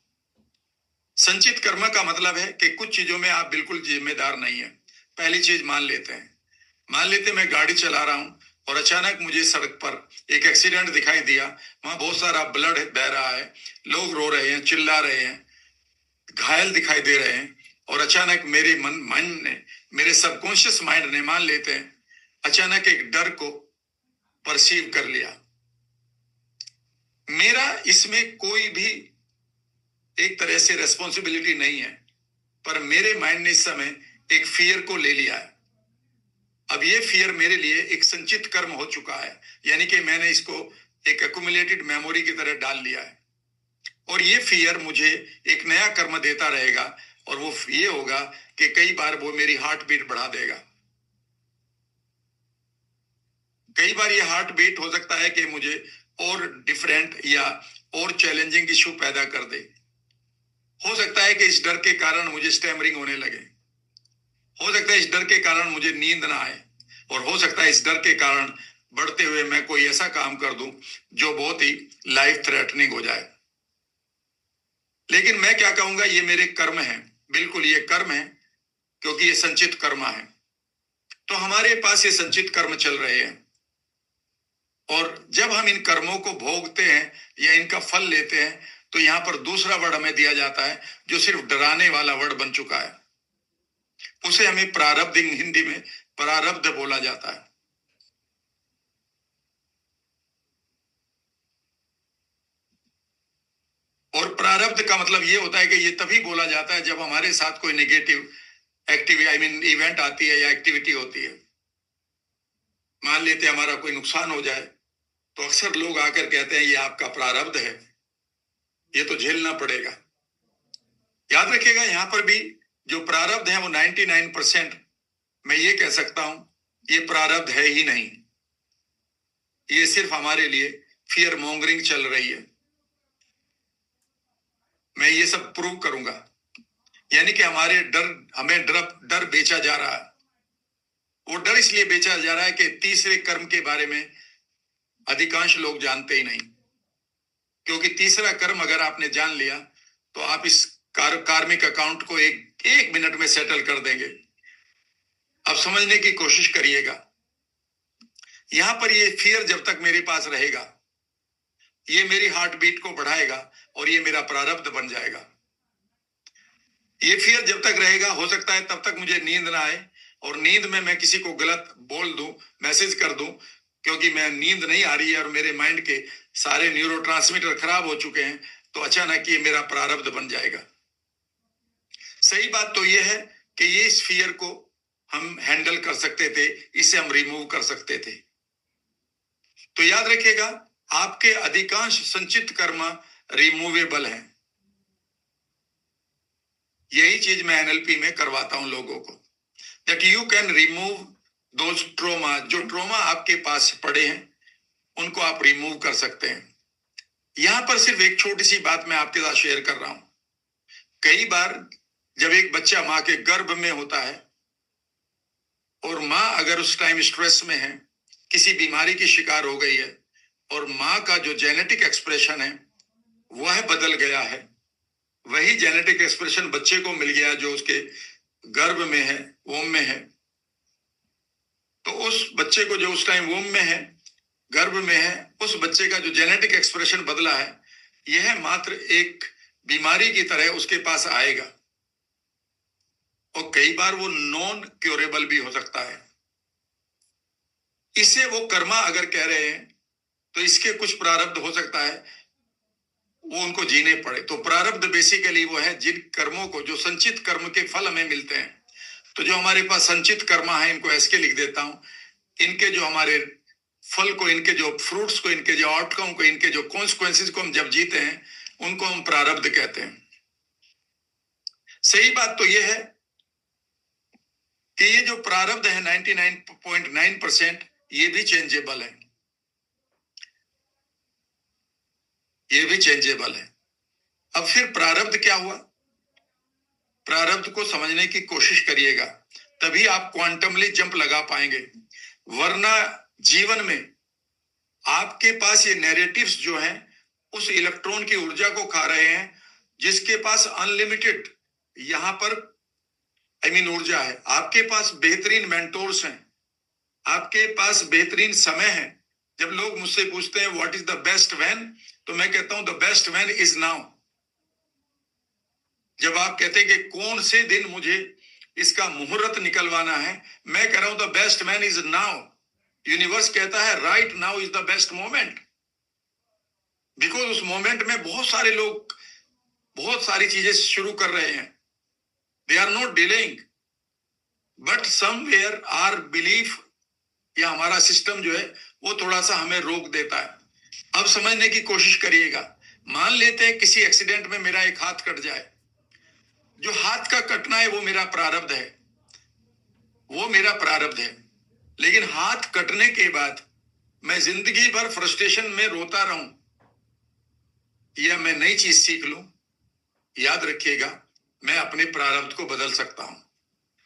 संचित कर्म का मतलब है कि कुछ चीजों में आप बिल्कुल जिम्मेदार नहीं है। पहली चीज मान लेते मैं गाड़ी चला रहा हूं और अचानक मुझे सड़क पर एक एक्सीडेंट दिखाई दिया, वहां बहुत सारा ब्लड बह रहा है, लोग रो रहे हैं, चिल्ला रहे हैं, घायल दिखाई दे रहे हैं, और अचानक मेरे मन ने, मेरे सबकॉन्शियस माइंड ने, मान लेते हैं, अचानक एक डर को परसीव कर लिया। मेरा इसमें कोई भी एक तरह से रेस्पॉन्सिबिलिटी नहीं है, पर मेरे माइंड ने इस समय एक फियर को ले लिया है। अब ये फियर मेरे लिए एक संचित कर्म हो चुका है, यानी कि मैंने इसको एक एक्यूमुलेटेड मेमोरी की तरह डाल लिया है। और ये फियर मुझे एक नया कर्म देता रहेगा, और वो ये होगा कि कई बार वो मेरी हार्ट बीट बढ़ा देगा। कई बार ये हार्ट बीट हो सकता है कि मुझे और डिफरेंट या और चैलेंजिंग इशू पैदा कर दे। हो सकता है कि इस डर के कारण मुझे स्टैमरिंग होने लगे, हो सकता है इस डर के कारण मुझे नींद ना आए, और हो सकता है इस डर के कारण बढ़ते हुए मैं कोई ऐसा काम कर दूं जो बहुत ही लाइफ थ्रेटनिंग हो जाए। लेकिन मैं क्या कहूंगा, ये मेरे कर्म हैं, बिल्कुल ये कर्म है, क्योंकि ये संचित कर्म है। तो हमारे पास ये संचित कर्म चल रहे हैं, और जब हम इन कर्मों को भोगते हैं या इनका फल लेते हैं, तो यहां पर दूसरा वर्ड हमें दिया जाता है जो सिर्फ डराने वाला वर्ड बन चुका है। उसे हमें प्रारब्ध, हिंदी में प्रारब्ध बोला जाता है। और प्रारब्ध का मतलब ये होता है कि ये तभी बोला जाता है जब हमारे साथ कोई नेगेटिव एक्टिविटी इवेंट आती है या एक्टिविटी होती है। मान लेते हमारा कोई नुकसान हो जाए, तो अक्सर लोग आकर कहते हैं ये आपका प्रारब्ध है, ये तो झेलना पड़ेगा। याद रखिएगा, यहां पर भी जो प्रारब्ध है वो 99% मैं ये कह सकता हूं ये प्रारब्ध है ही नहीं। ये सिर्फ हमारे लिए फियर मॉन्गरिंग चल रही है। मैं ये सब प्रूव करूंगा, यानी कि हमें डर बेचा जा रहा है। वो डर इसलिए बेचा जा रहा है कि तीसरे कर्म के बारे में अधिकांश लोग जानते ही नहीं, क्योंकि तीसरा कर्म अगर आपने जान लिया तो आप इस कार्मिक अकाउंट को एक मिनट में सेटल कर देंगे। अब समझने की कोशिश करिएगा, यहां पर ये फियर जब तक मेरे पास रहेगा, ये मेरी हार्ट बीट को बढ़ाएगा और ये मेरा प्रारब्ध बन जाएगा। ये फियर जब तक रहेगा, हो सकता है तब तक मुझे नींद ना आए, और नींद में मैं किसी को गलत बोल दूं, मैसेज कर दूं, क्योंकि मैं नींद नहीं आ रही है और मेरे माइंड के सारे न्यूरोट्रांसमीटर खराब हो चुके हैं, तो अचानक ये मेरा प्रारब्ध बन जाएगा। सही बात तो ये है कि ये इस फियर को हम हैंडल कर सकते थे, इसे हम रिमूव कर सकते थे। तो याद रखिएगा, आपके अधिकांश संचित कर्म रिमूवेबल हैं। यही चीज मैं एनएलपी में करवाता हूं लोगों को, that you can remove those trauma. जो ट्रोमा आपके पास पड़े हैं उनको आप रिमूव कर सकते हैं। यहां पर सिर्फ एक छोटी सी बात मैं आपके साथ शेयर कर रहा हूं। कई बार जब एक बच्चा मां के गर्भ में होता है और मां अगर उस टाइम स्ट्रेस में है, किसी बीमारी की शिकार हो गई है, और मां का जो जेनेटिक एक्सप्रेशन है वह बदल गया है, वही जेनेटिक एक्सप्रेशन बच्चे को मिल गया जो उसके गर्भ में है, वोम में है, तो उस बच्चे को जो उस टाइम वोम में है, गर्भ में है, उस बच्चे का जो जेनेटिक एक्सप्रेशन बदला है, यह मात्र एक बीमारी की तरह उसके पास आएगा, और कई बार वो नॉन क्योरेबल भी हो सकता है। इसे वो कर्मा अगर कह रहे हैं, तो इसके कुछ प्रारब्ध हो सकता है वो उनको जीने पड़े। तो प्रारब्ध बेसिकली वो है जिन कर्मों को, जो संचित कर्म के फल हमें मिलते हैं। तो जो हमारे पास संचित कर्मा है, इनको ऐसे लिख देता हूं, इनके जो हमारे फल को, इनके जो फ्रूट्स को, इनके जो आउटकम को, इनके जो कॉन्सिक्वेंसेस को हम जब जीते हैं, उनको हम प्रारब्ध कहते हैं। सही बात तो यह है कि ये जो प्रारब्ध है 99.9% ये भी चेंजेबल है, ये भी चेंजेबल है। अब फिर प्रारब्ध क्या हुआ? प्रारब्ध को समझने की कोशिश करिएगा, तभी आप क्वांटमली जंप लगा पाएंगे। वरना जीवन में आपके पास ये नैरेटिव्स जो हैं उस इलेक्ट्रॉन की ऊर्जा को खा रहे हैं, जिसके पास अनलिमिटेड यहां पर ऊर्जा है। आपके पास बेहतरीन मेंटोर्स हैं, आपके पास बेहतरीन समय है। जब लोग मुझसे पूछते हैं what is the best when, तो मैं कहता हूं the best when is now. जब आप कहते हैं कि कौन से दिन मुझे इसका मुहूर्त निकलवाना है, मैं कह रहा हूं the best when is now. Universe कहता है right now is the best moment, because उस मोमेंट में बहुत सारे लोग बहुत सारी चीजें शुरू कर रहे हैं। They are not delaying, but somewhere our belief या हमारा सिस्टम जो है वो थोड़ा सा हमें रोक देता है। अब समझने की कोशिश करिएगा, मान लेते हैं किसी एक्सीडेंट में मेरा एक हाथ कट जाए, जो हाथ का कटना है वो मेरा प्रारब्ध है, वो मेरा प्रारब्ध है। लेकिन हाथ कटने के बाद मैं जिंदगी भर फ्रस्ट्रेशन में रोता रहूं या मैं नई चीज सीख लूं, याद रखिएगा मैं अपने प्रारब्ध को बदल सकता हूं।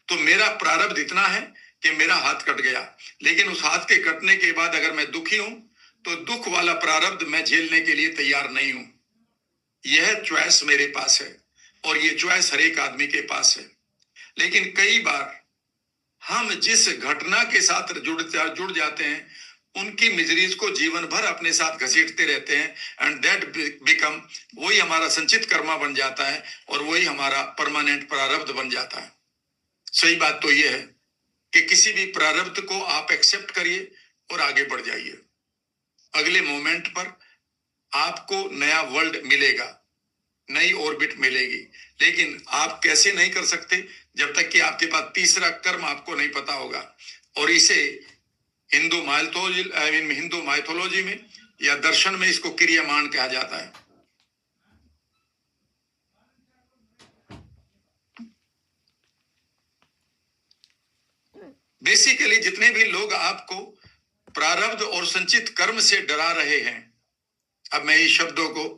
तो मेरा प्रारब्ध इतना है कि मेरा हाथ कट गया, लेकिन उस हाथ के कटने के बाद अगर मैं दुखी हूं तो दुख वाला प्रारब्ध मैं झेलने के लिए तैयार नहीं हूं। यह चॉइस मेरे पास है और ये चॉइस हर एक आदमी के पास है। लेकिन कई बार हम जिस घटना के साथ जुड़ जाते हैं उनकी मिजरीज को जीवन भर अपने साथ घसीटते रहते हैं एंड दैट बिकम, वही हमारा संचित कर्मा बन जाता है और वही हमारा परमानेंट प्रारब्ध बन जाता है। सही बात तो यह है कि किसी भी प्रारब्ध को आप एक्सेप्ट करिए और आगे बढ़ जाइए। अगले मोमेंट पर आपको नया वर्ल्ड मिलेगा, नई ऑर्बिट मिलेगी, लेकिन आप कैसे नहीं कर सकते जब तक कि आपके पास तीसरा कर्म आपको नहीं पता होगा। और इसे हिंदू माइथोलॉजी में या दर्शन में इसको क्रियामान कहा जाता है। बेसिकली जितने भी लोग आपको प्रारब्ध और संचित कर्म से डरा रहे हैं, अब मैं इस शब्दों को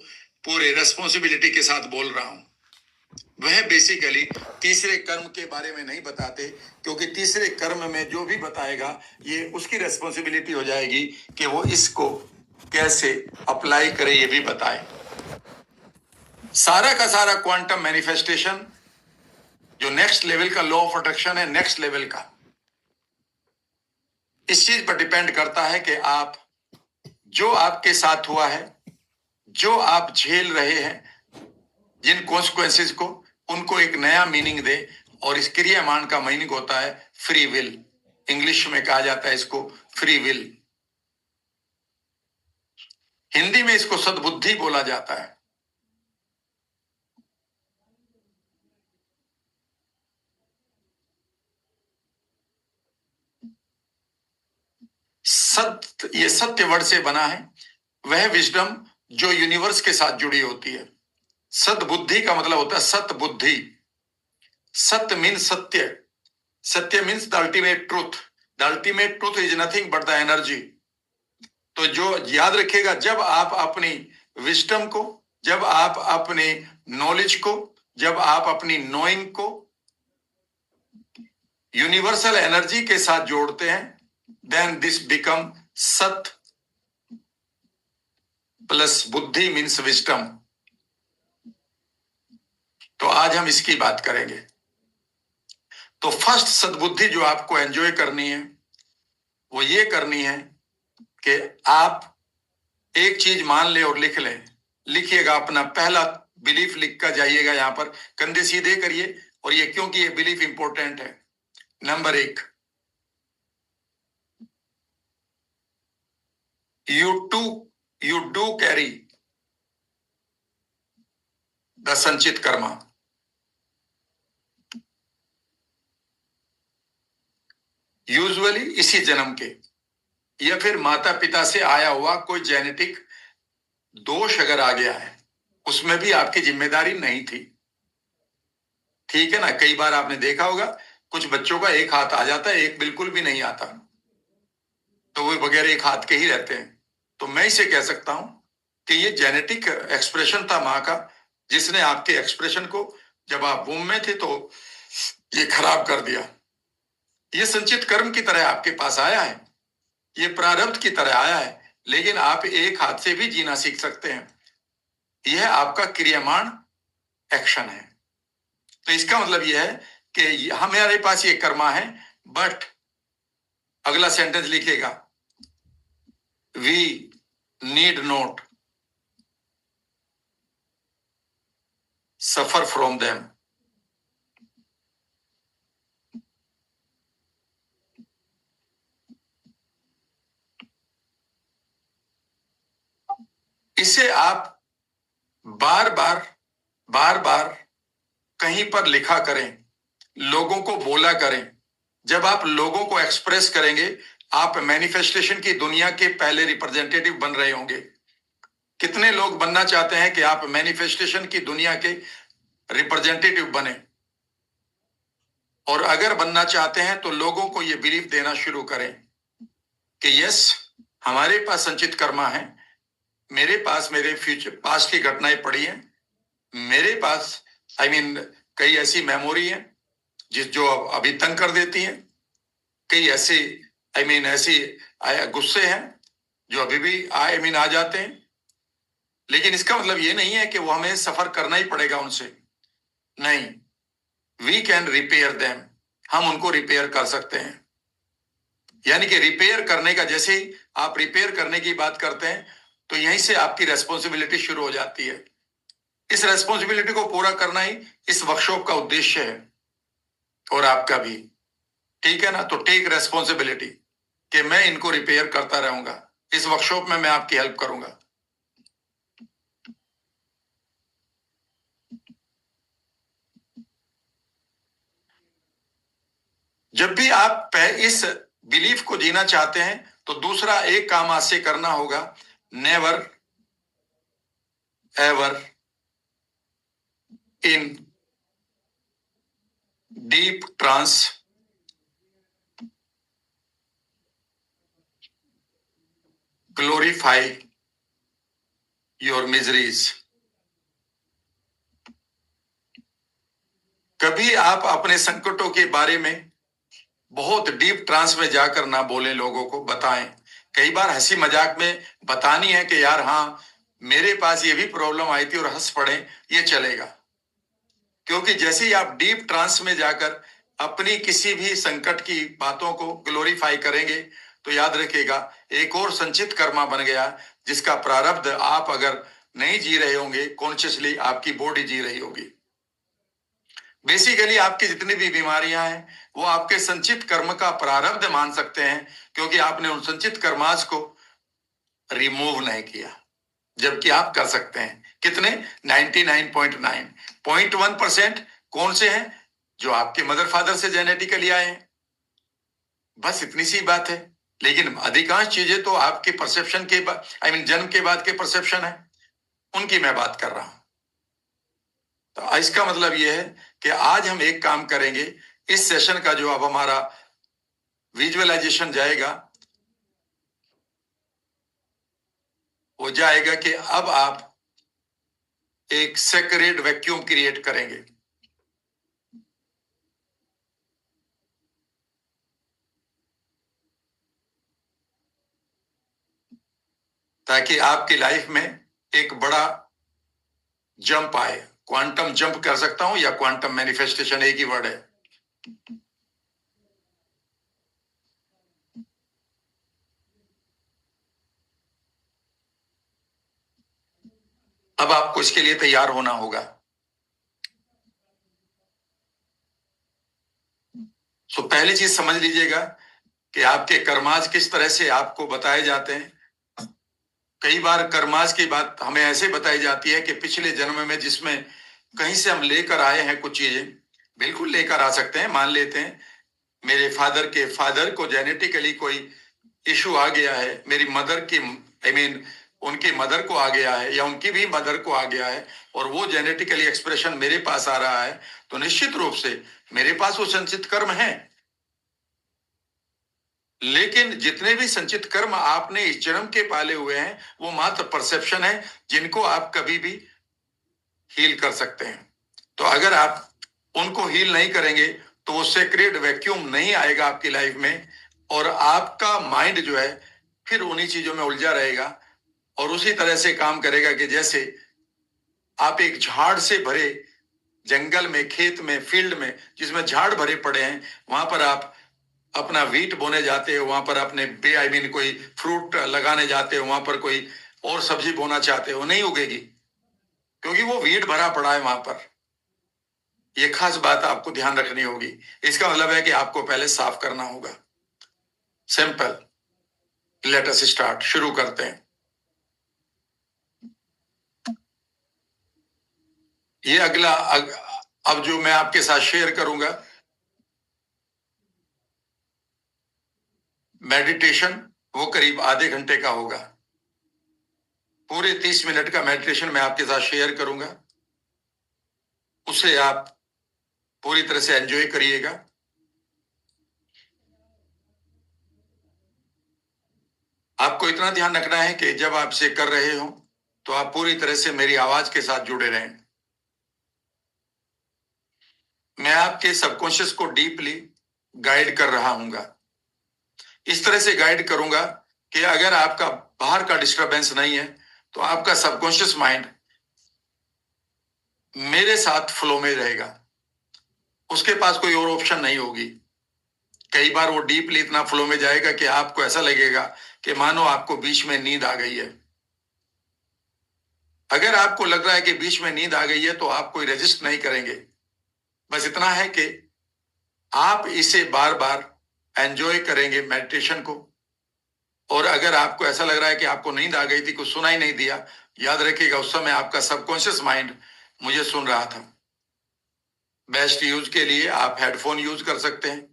पूरे रेस्पॉन्सिबिलिटी के साथ बोल रहा हूं, वह बेसिकली तीसरे कर्म के बारे में नहीं बताते, क्योंकि तीसरे कर्म में जो भी बताएगा ये उसकी रेस्पॉन्सिबिलिटी हो जाएगी कि वो इसको कैसे अप्लाई करे, ये भी बताए। सारा का सारा क्वांटम मैनिफेस्टेशन जो नेक्स्ट लेवल का लॉ ऑफ अट्रैक्शन है, नेक्स्ट लेवल का, इस चीज पर डिपेंड करता है कि आप जो आपके साथ हुआ है, जो आप झेल रहे हैं, जिन कॉन्सिक्वेंसेस को, उनको एक नया मीनिंग दे। और इस क्रियामान का मीनिंग होता है फ्री विल। इंग्लिश में कहा जाता है इसको फ्री विल, हिंदी में इसको सद्बुद्धि बोला जाता है। सत्य, ये सत्य वर्ड से बना है, वह विजडम जो यूनिवर्स के साथ जुड़ी होती है। सद्बुद्धि का मतलब होता है सतबुद्धि। सत्य मीन्स सत्य, सत्य means the ultimate truth. The ultimate truth is nothing but the energy. तो जो याद रखिएगा, जब आप अपनी विजडम को, जब आप अपने नॉलेज को, जब आप अपनी नोइंग को यूनिवर्सल एनर्जी के साथ जोड़ते हैं, देन दिस बिकम सत प्लस बुद्धि मीन्स विजडम। तो आज हम इसकी बात करेंगे। तो फर्स्ट सद्बुद्धि जो आपको एंजॉय करनी है वो ये करनी है कि आप एक चीज मान ले और लिख लें। लिखिएगा, अपना पहला बिलीफ लिख कर जाइएगा, यहां पर कंधे सीधे करिए, और ये क्योंकि ये बिलीफ इंपॉर्टेंट है। Number 1, you do carry the संचित कर्मा। यूजुअली इसी जन्म के या फिर माता पिता से आया हुआ कोई जेनेटिक दोष अगर आ गया है, उसमें भी आपकी जिम्मेदारी नहीं थी। ठीक है ना? कई बार आपने देखा होगा कुछ बच्चों का एक हाथ आ जाता है, एक बिल्कुल भी नहीं आता, तो वो बगैर एक हाथ के ही रहते हैं। तो मैं इसे कह सकता हूं कि ये जेनेटिक एक्सप्रेशन था मां का, जिसने आपके एक्सप्रेशन को जब आप वूम में थे तो ये खराब कर दिया। ये संचित कर्म की तरह आपके पास आया है, ये प्रारब्ध की तरह आया है, लेकिन आप एक हाथ से भी जीना सीख सकते हैं। यह आपका क्रियामान एक्शन है। तो इसका मतलब यह है कि हमारे पास ये कर्मा है, बट अगला सेंटेंस लिखेगा, we need not suffer from them. इसे आप बार बार कहीं पर लिखा करें, लोगों को बोला करें। जब आप लोगों को एक्सप्रेस करेंगे, आप मैनिफेस्टेशन की दुनिया के पहले रिप्रेजेंटेटिव बन रहे होंगे। कितने लोग बनना चाहते हैं कि आप मैनिफेस्टेशन की दुनिया के रिप्रेजेंटेटिव बने? और अगर बनना चाहते हैं तो लोगों को यह बिलीफ देना शुरू करें कि यस, हमारे पास संचित कर्मा है, मेरे पास मेरे फ्यूचर पास्ट की घटनाएं पड़ी हैं, मेरे पास कई ऐसी मेमोरी है जो अभी तंग कर देती हैं, कई ऐसे ऐसी गुस्से हैं जो अभी भी आ जाते हैं। लेकिन इसका मतलब ये नहीं है कि वो हमें सफर करना ही पड़ेगा उनसे, नहीं, वी कैन रिपेयर देम, हम उनको रिपेयर कर सकते हैं। यानी कि रिपेयर करने का, जैसे ही आप रिपेयर करने की बात करते हैं तो यहीं से आपकी रेस्पॉन्सिबिलिटी शुरू हो जाती है। इस रेस्पॉन्सिबिलिटी को पूरा करना ही इस वर्कशॉप का उद्देश्य है, और आपका भी, ठीक है ना? तो टेक रेस्पॉन्सिबिलिटी कि मैं इनको रिपेयर करता रहूंगा, इस वर्कशॉप में मैं आपकी हेल्प करूंगा। जब भी आप इस बिलीफ को जीना चाहते हैं तो दूसरा एक काम आज से करना होगा, never ever in deep trance glorify your miseries. कभी आप अपने संकटों के बारे में बहुत डीप ट्रांस में जाकर ना बोले, लोगों को बताएं। कई बार हंसी मजाक में बतानी है कि यार हाँ, मेरे पास ये भी प्रॉब्लम आई थी, और हंस पड़े, ये चलेगा। क्योंकि जैसे ही आप डीप ट्रांस में जाकर अपनी किसी भी संकट की बातों को ग्लोरीफाई करेंगे तो याद रखिएगा, एक और संचित कर्मा बन गया, जिसका प्रारब्ध आप अगर नहीं जी रहे होंगे कॉन्शियसली, आपकी बॉडी जी रही होगी। बेसिकली आपकी जितनी भी बीमारियां हैं वो आपके संचित कर्म का प्रारब्ध मान सकते हैं, क्योंकि आपने उन संचित कर्मास को रिमूव नहीं किया, जबकि आप कर सकते हैं। कितने? 99.9, 0.1% कौन से हैं? जो आपके मदर फादर से जेनेटिकली आए हैं, बस इतनी सी बात है। लेकिन अधिकांश चीजें तो आपके परसेप्शन के जन्म के बाद के परसेप्शन है, उनकी मैं बात कर रहा हूं। तो इसका मतलब यह है कि आज हम एक काम करेंगे, इस सेशन का जो अब हमारा विजुअलाइजेशन जाएगा, वो जाएगा कि अब आप एक सेक्रेड वैक्यूम क्रिएट करेंगे। ताकि आपकी लाइफ में एक बड़ा जंप आए। क्वांटम जंप कर सकता हूं, या क्वांटम मैनिफेस्टेशन, एक ही वर्ड है। अब आपको इसके लिए तैयार होना होगा। सो पहली चीज समझ लीजिएगा कि आपके कर्माज किस तरह से आपको बताए जाते हैं। कई बार कर्माज की बात हमें ऐसे बताई जाती है कि पिछले जन्म में जिसमें कहीं से हम लेकर आए हैं कुछ चीजें, बिल्कुल लेकर आ सकते हैं। मान लेते हैं मेरे फादर के फादर को जेनेटिकली कोई इशू आ गया है, मेरी मदर की उनकी मदर को आ गया है, या उनकी भी मदर को आ गया है, और वो जेनेटिकली एक्सप्रेशन मेरे पास आ रहा है, तो निश्चित रूप से मेरे पास वो संचित कर्म है। लेकिन जितने भी संचित कर्म आपने इस जन्म के पाले हुए हैं वो मात्र परसेप्शन है, जिनको आप कभी भी हील कर सकते हैं। तो अगर आप उनको हील नहीं करेंगे तो वो सेक्रेड वैक्यूम नहीं आएगा आपकी लाइफ में, और आपका माइंड जो है फिर उन्हीं चीजों में उलझा रहेगा, और उसी तरह से काम करेगा कि जैसे आप एक झाड़ से भरे जंगल में, खेत में, फील्ड में, जिसमें झाड़ भरे पड़े हैं, वहां पर आप अपना वीट बोने जाते हो, वहां पर अपने कोई फ्रूट लगाने जाते हो, वहां पर कोई और सब्जी बोना चाहते हो, नहीं उगेगी, क्योंकि वो वीट भरा पड़ा है वहां पर। ये खास बात आपको ध्यान रखनी होगी। इसका मतलब है कि आपको पहले साफ करना होगा। सिंपल। लेट अस स्टार्ट, शुरू करते हैं। ये अब जो मैं आपके साथ शेयर करूंगा, मेडिटेशन, वो करीब आधे घंटे का होगा। पूरे 30 मिनट का मेडिटेशन मैं आपके साथ शेयर करूंगा, उसे आप पूरी तरह से एंजॉय करिएगा। आपको इतना ध्यान रखना है कि जब आप इसे कर रहे हो तो आप पूरी तरह से मेरी आवाज के साथ जुड़े रहें। मैं आपके सबकॉन्शियस को डीपली गाइड कर रहा हूंगा। इस तरह से गाइड करूंगा कि अगर आपका बाहर का डिस्टरबेंस नहीं है तो आपका सबकॉन्शियस माइंड मेरे साथ फ्लो में रहेगा, उसके पास कोई और ऑप्शन नहीं होगी। कई बार वो डीपली इतना फ्लो में जाएगा कि आपको ऐसा लगेगा कि मानो आपको बीच में नींद आ गई है। अगर आपको लग रहा है कि बीच में नींद आ गई है तो आप कोई रेजिस्ट नहीं करेंगे। बस इतना है कि आप इसे बार बार एंजॉय करेंगे मेडिटेशन को। और अगर आपको ऐसा लग रहा है कि आपको नींद आ गई थी, कुछ सुना ही नहीं दिया, याद रखिएगा उस समय आपका सबकॉन्शियस माइंड मुझे सुन रहा था। बेस्ट यूज के लिए आप हेडफोन यूज कर सकते हैं।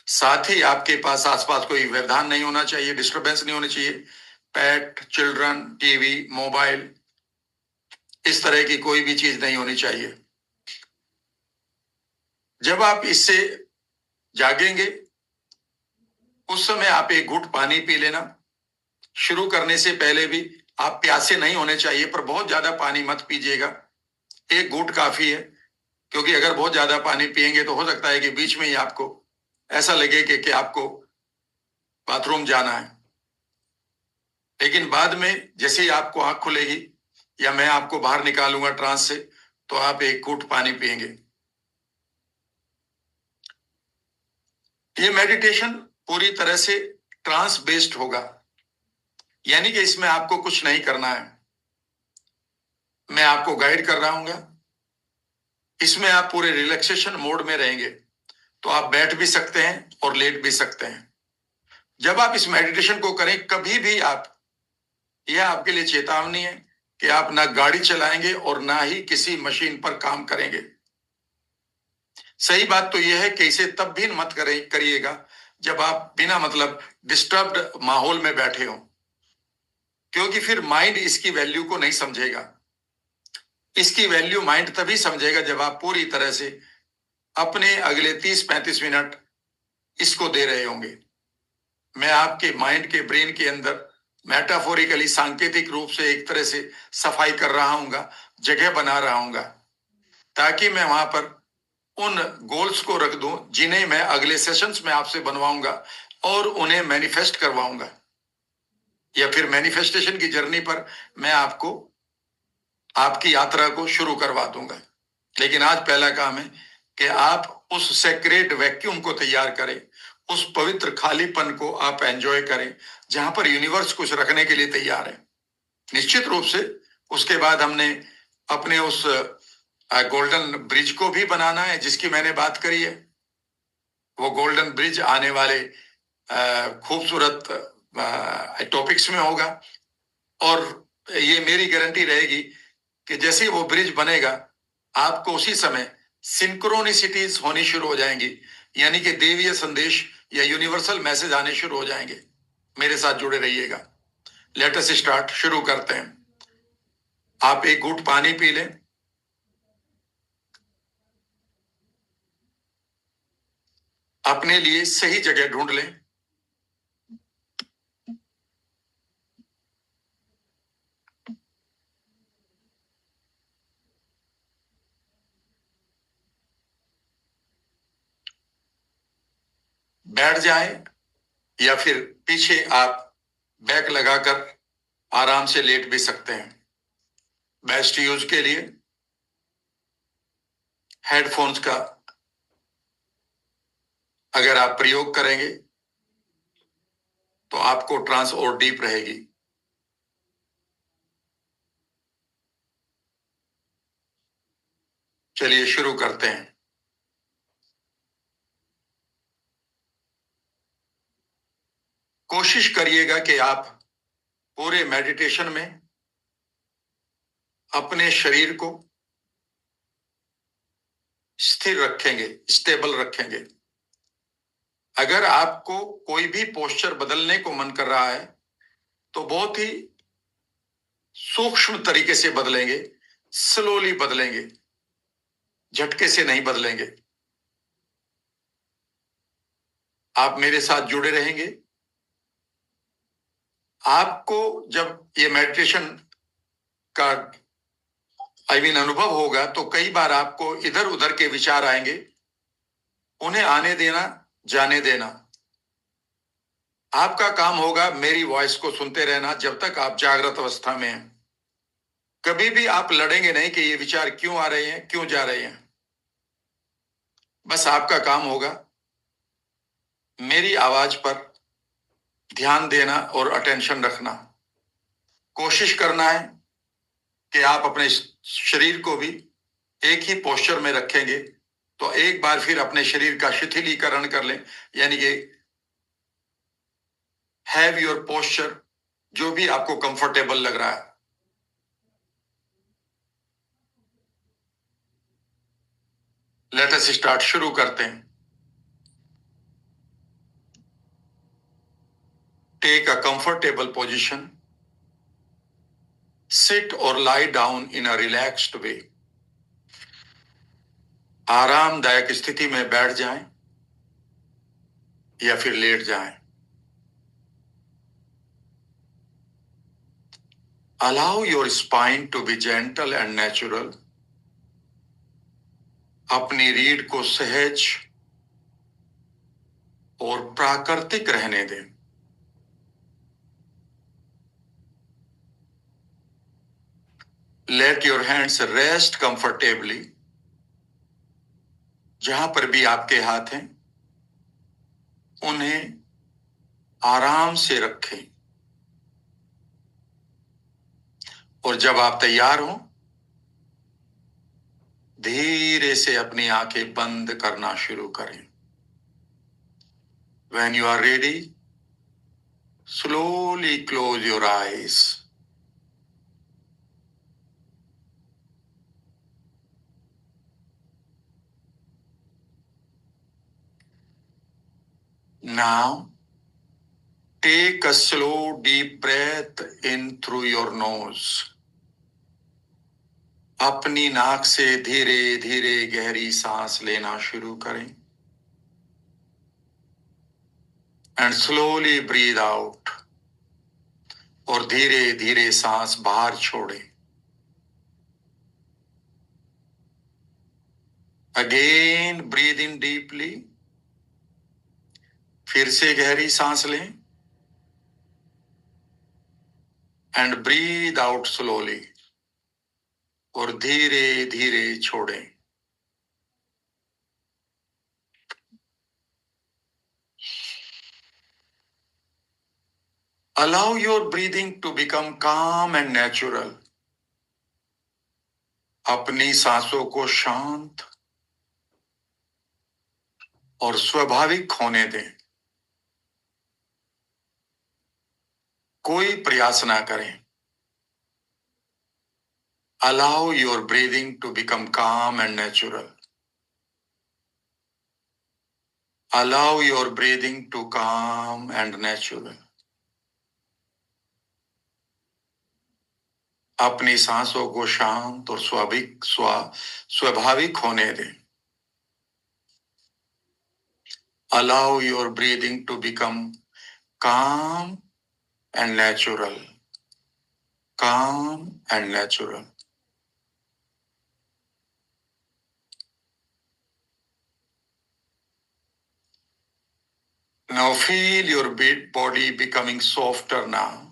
साथ ही आपके पास आसपास कोई व्यवधान नहीं होना चाहिए, डिस्टरबेंस नहीं होनी चाहिए। पेट, चिल्ड्रन, टीवी, मोबाइल, इस तरह की कोई भी चीज नहीं होनी चाहिए। जब आप इससे जागेंगे उस समय आप एक घूंट पानी पी लेना। शुरू करने से पहले भी आप प्यासे नहीं होने चाहिए, पर बहुत ज्यादा पानी मत पीजिएगा। एक घूंट काफी है, क्योंकि अगर बहुत ज्यादा पानी पिएंगे तो हो सकता है कि बीच में ही आपको ऐसा लगे कि आपको बाथरूम जाना है। लेकिन बाद में जैसे ही आपको आंख खुलेगी या मैं आपको बाहर निकालूंगा ट्रांस से, तो आप एक घूंट पानी पिएंगे। ये मेडिटेशन पूरी तरह से ट्रांस बेस्ड होगा, यानी कि इसमें आपको कुछ नहीं करना है, मैं आपको गाइड कर रहा हूंगा। इसमें आप पूरे रिलैक्सेशन मोड में रहेंगे, तो आप बैठ भी सकते हैं और लेट भी सकते हैं। जब आप इस मेडिटेशन को करें, कभी भी आप, यह आपके लिए चेतावनी है कि आप ना गाड़ी चलाएंगे और ना ही किसी मशीन पर काम करेंगे। सही बात तो यह है कि इसे तब भी मत करिएगा जब आप बिना मतलब डिस्टर्ब्ड माहौल में बैठे हो, क्योंकि फिर माइंड इसकी वैल्यू को नहीं समझेगा। इसकी वैल्यू माइंड तभी समझेगा जब आप पूरी तरह से अपने अगले 30-35 मिनट इसको दे रहे होंगे। मैं आपके माइंड के, ब्रेन के अंदर मेटाफोरिकली, सांकेतिक रूप से एक तरह से सफाई कर रहा हूंगा, जगह बना रहा हूंगा, ताकि मैं वहां पर उन गोल्स को रख दूं जिन्हें मैं अगले सेशंस में आपसे बनवाऊंगा और उन्हें मैनिफेस्ट करवाऊंगा, या फिर मैनिफेस्टेशन की जर्नी पर मैं आपको आपकी यात्रा को शुरू करवा दूंगा। लेकिन आज पहला काम है कि आप उस सेक्रेट वैक्यूम को तैयार करें, उस पवित्र खालीपन को आप एंजॉय करें जहां पर यूनिवर्स कुछ रखने के लिए तैयार है। निश्चित रूप से उसके बाद हमने अपने उस गोल्डन ब्रिज को भी बनाना है जिसकी मैंने बात करी है। वो गोल्डन ब्रिज आने वाले खूबसूरत टॉपिक्स में होगा, और ये मेरी गारंटी रहेगी कि जैसे ही वो ब्रिज बनेगा आपको उसी समय सिंक्रोनिसिटीज होनी शुरू हो जाएंगी, यानी कि देवीय संदेश या यूनिवर्सल मैसेज आने शुरू हो जाएंगे। मेरे साथ जुड़े रहिएगा। लेट अस स्टार्ट, शुरू करते हैं। आप एक घूंट पानी पी लें। अपने लिए सही जगह ढूंढ लें। बैठ जाएं या फिर पीछे आप बैक लगाकर आराम से लेट भी सकते हैं। बेस्ट यूज के लिए हेडफोन्स का अगर आप प्रयोग करेंगे तो आपको ट्रांस और डीप रहेगी। चलिए शुरू करते हैं। कोशिश करिएगा कि आप पूरे मेडिटेशन में अपने शरीर को स्थिर रखेंगे, स्टेबल रखेंगे। अगर आपको कोई भी पोस्चर बदलने को मन कर रहा है तो बहुत ही सूक्ष्म तरीके से बदलेंगे, स्लोली बदलेंगे, झटके से नहीं बदलेंगे। आप मेरे साथ जुड़े रहेंगे। आपको जब ये मेडिटेशन का अनुभव होगा तो कई बार आपको इधर उधर के विचार आएंगे, उन्हें आने देना, जाने देना। आपका काम होगा मेरी वॉइस को सुनते रहना जब तक आप जागृत अवस्था में हैं। कभी भी आप लड़ेंगे नहीं कि ये विचार क्यों आ रहे हैं, क्यों जा रहे हैं। बस आपका काम होगा मेरी आवाज पर ध्यान देना और अटेंशन रखना। कोशिश करना है कि आप अपने शरीर को भी एक ही पोस्चर में रखेंगे तो एक बार फिर अपने शरीर का शिथिलीकरण कर लें, यानी कि हैव योर पोस्चर, जो भी आपको कंफर्टेबल लग रहा है। लेट अस स्टार्ट, शुरू करते हैं। Take a comfortable position, sit और lie down in a relaxed वे। आरामदायक स्थिति में बैठ जाएं या फिर लेट जाएं। Allow your spine to be gentle and natural. अपनी रीढ़ को सहज और प्राकृतिक रहने दें। Let your hands rest comfortably. जहां पर भी आपके हाथ हैं उन्हें आराम से रखें और जब आप तैयार हों धीरे से अपनी आंखें बंद करना शुरू करें। When you are ready, slowly close your eyes. Now, take a slow, deep breath in through your nose. अपनी नाक से धीरे धीरे गहरी सांस लेना शुरू करें एंड स्लोली ब्रीद आउट, और धीरे धीरे सांस बाहर छोड़ें। अगेन ब्रीद इन डीपली, फिर से गहरी सांस लें एंड ब्रीद आउट स्लोली, और धीरे धीरे छोड़ें। Allow your breathing to become calm and natural. अपनी सांसों को शांत और स्वाभाविक होने दें। कोई प्रयास ना करें। Allow your breathing to become calm and natural. Allow your breathing to calm and natural. अपनी सांसों को शांत और स्वाभाविक होने दें। Allow your breathing to become calm and natural. Calm and natural. Now feel your body becoming softer now.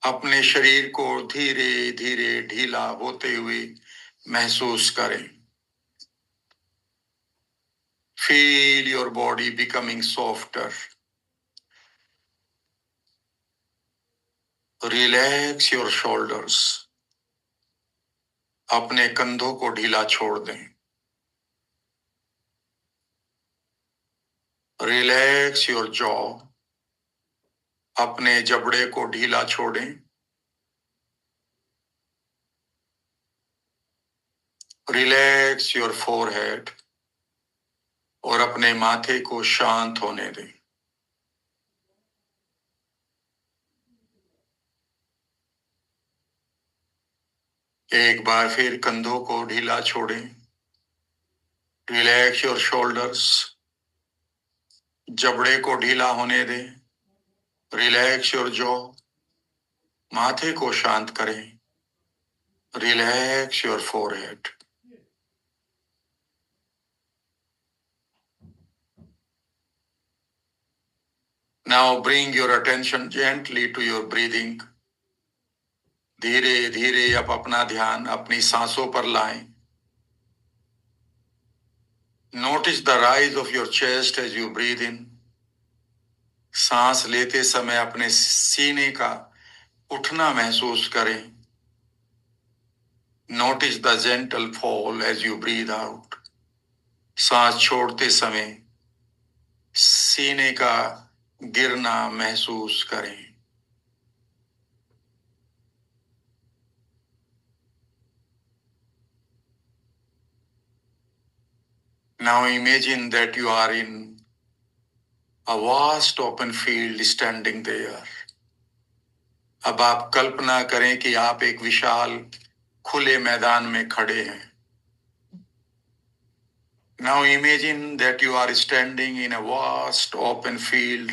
अपने शरीर को धीरे धीरे ढीला होते हुए महसूस करें। Feel your body becoming softer. Relax your shoulders. अपने कंधों को ढीला छोड़ दें। Relax your jaw. अपने जबड़े को ढीला छोड़ें। Relax your forehead. और अपने माथे को शांत होने दें। एक बार फिर कंधों को ढीला छोड़ें। Relax your shoulders. जबड़े को ढीला होने दें। Relax your jaw. माथे को शांत करें। Relax your forehead. Now bring your attention gently to your breathing. धीरे धीरे आप अपना ध्यान अपनी सांसों पर लाएं। Notice the rise of your chest as you breathe in. सांस लेते समय अपने सीने का उठना महसूस करें। Notice the gentle fall as you breathe out. सांस छोड़ते समय सीने का गिरना महसूस करें। Now imagine that you are in a vast open field standing there. अब आप कल्पना करें कि आप एक विशाल खुले मैदान में खड़े हैं। Now imagine that you are standing in a vast open field.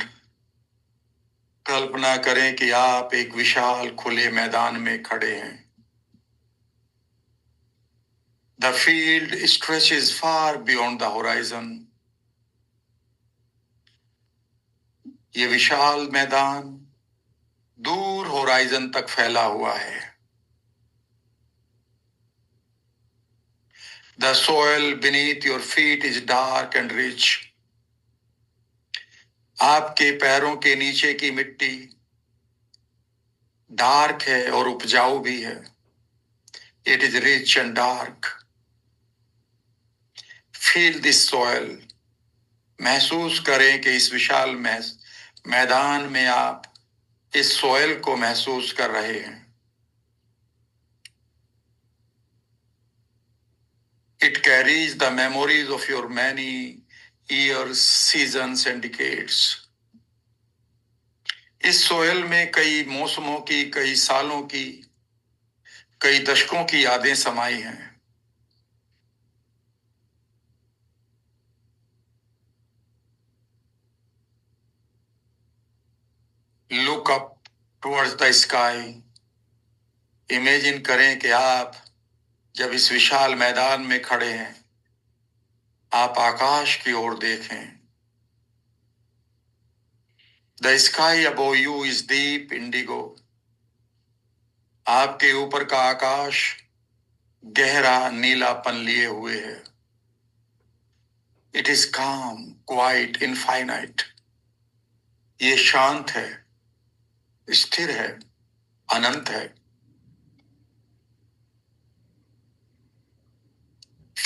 कल्पना करें कि आप एक विशाल खुले मैदान में खड़े हैं। The field stretches far beyond the horizon. ये विशाल मैदान दूर होराइजन तक फैला हुआ है। The soil beneath your feet is dark and rich. आपके पैरों के नीचे की मिट्टी डार्क है और उपजाऊ भी है। It is rich and dark. Feel this soil. महसूस करें कि इस विशाल मैदान में आप इस सोयल को महसूस कर रहे हैं। It carries the memories of your many years, seasons and decades. इस सोयल में कई मौसमों की, कई सालों की, कई दशकों की यादें समाई हैं। Look up towards the sky. Imagine करें कि आप जब इस विशाल मैदान में खड़े हैं, आप आकाश की ओर देखें। The sky above you is deep indigo. आपके ऊपर का आकाश गहरा नीलापन लिए हुए है। It is calm, quiet, infinite. ये शांत है, स्थिर है, अनंत है।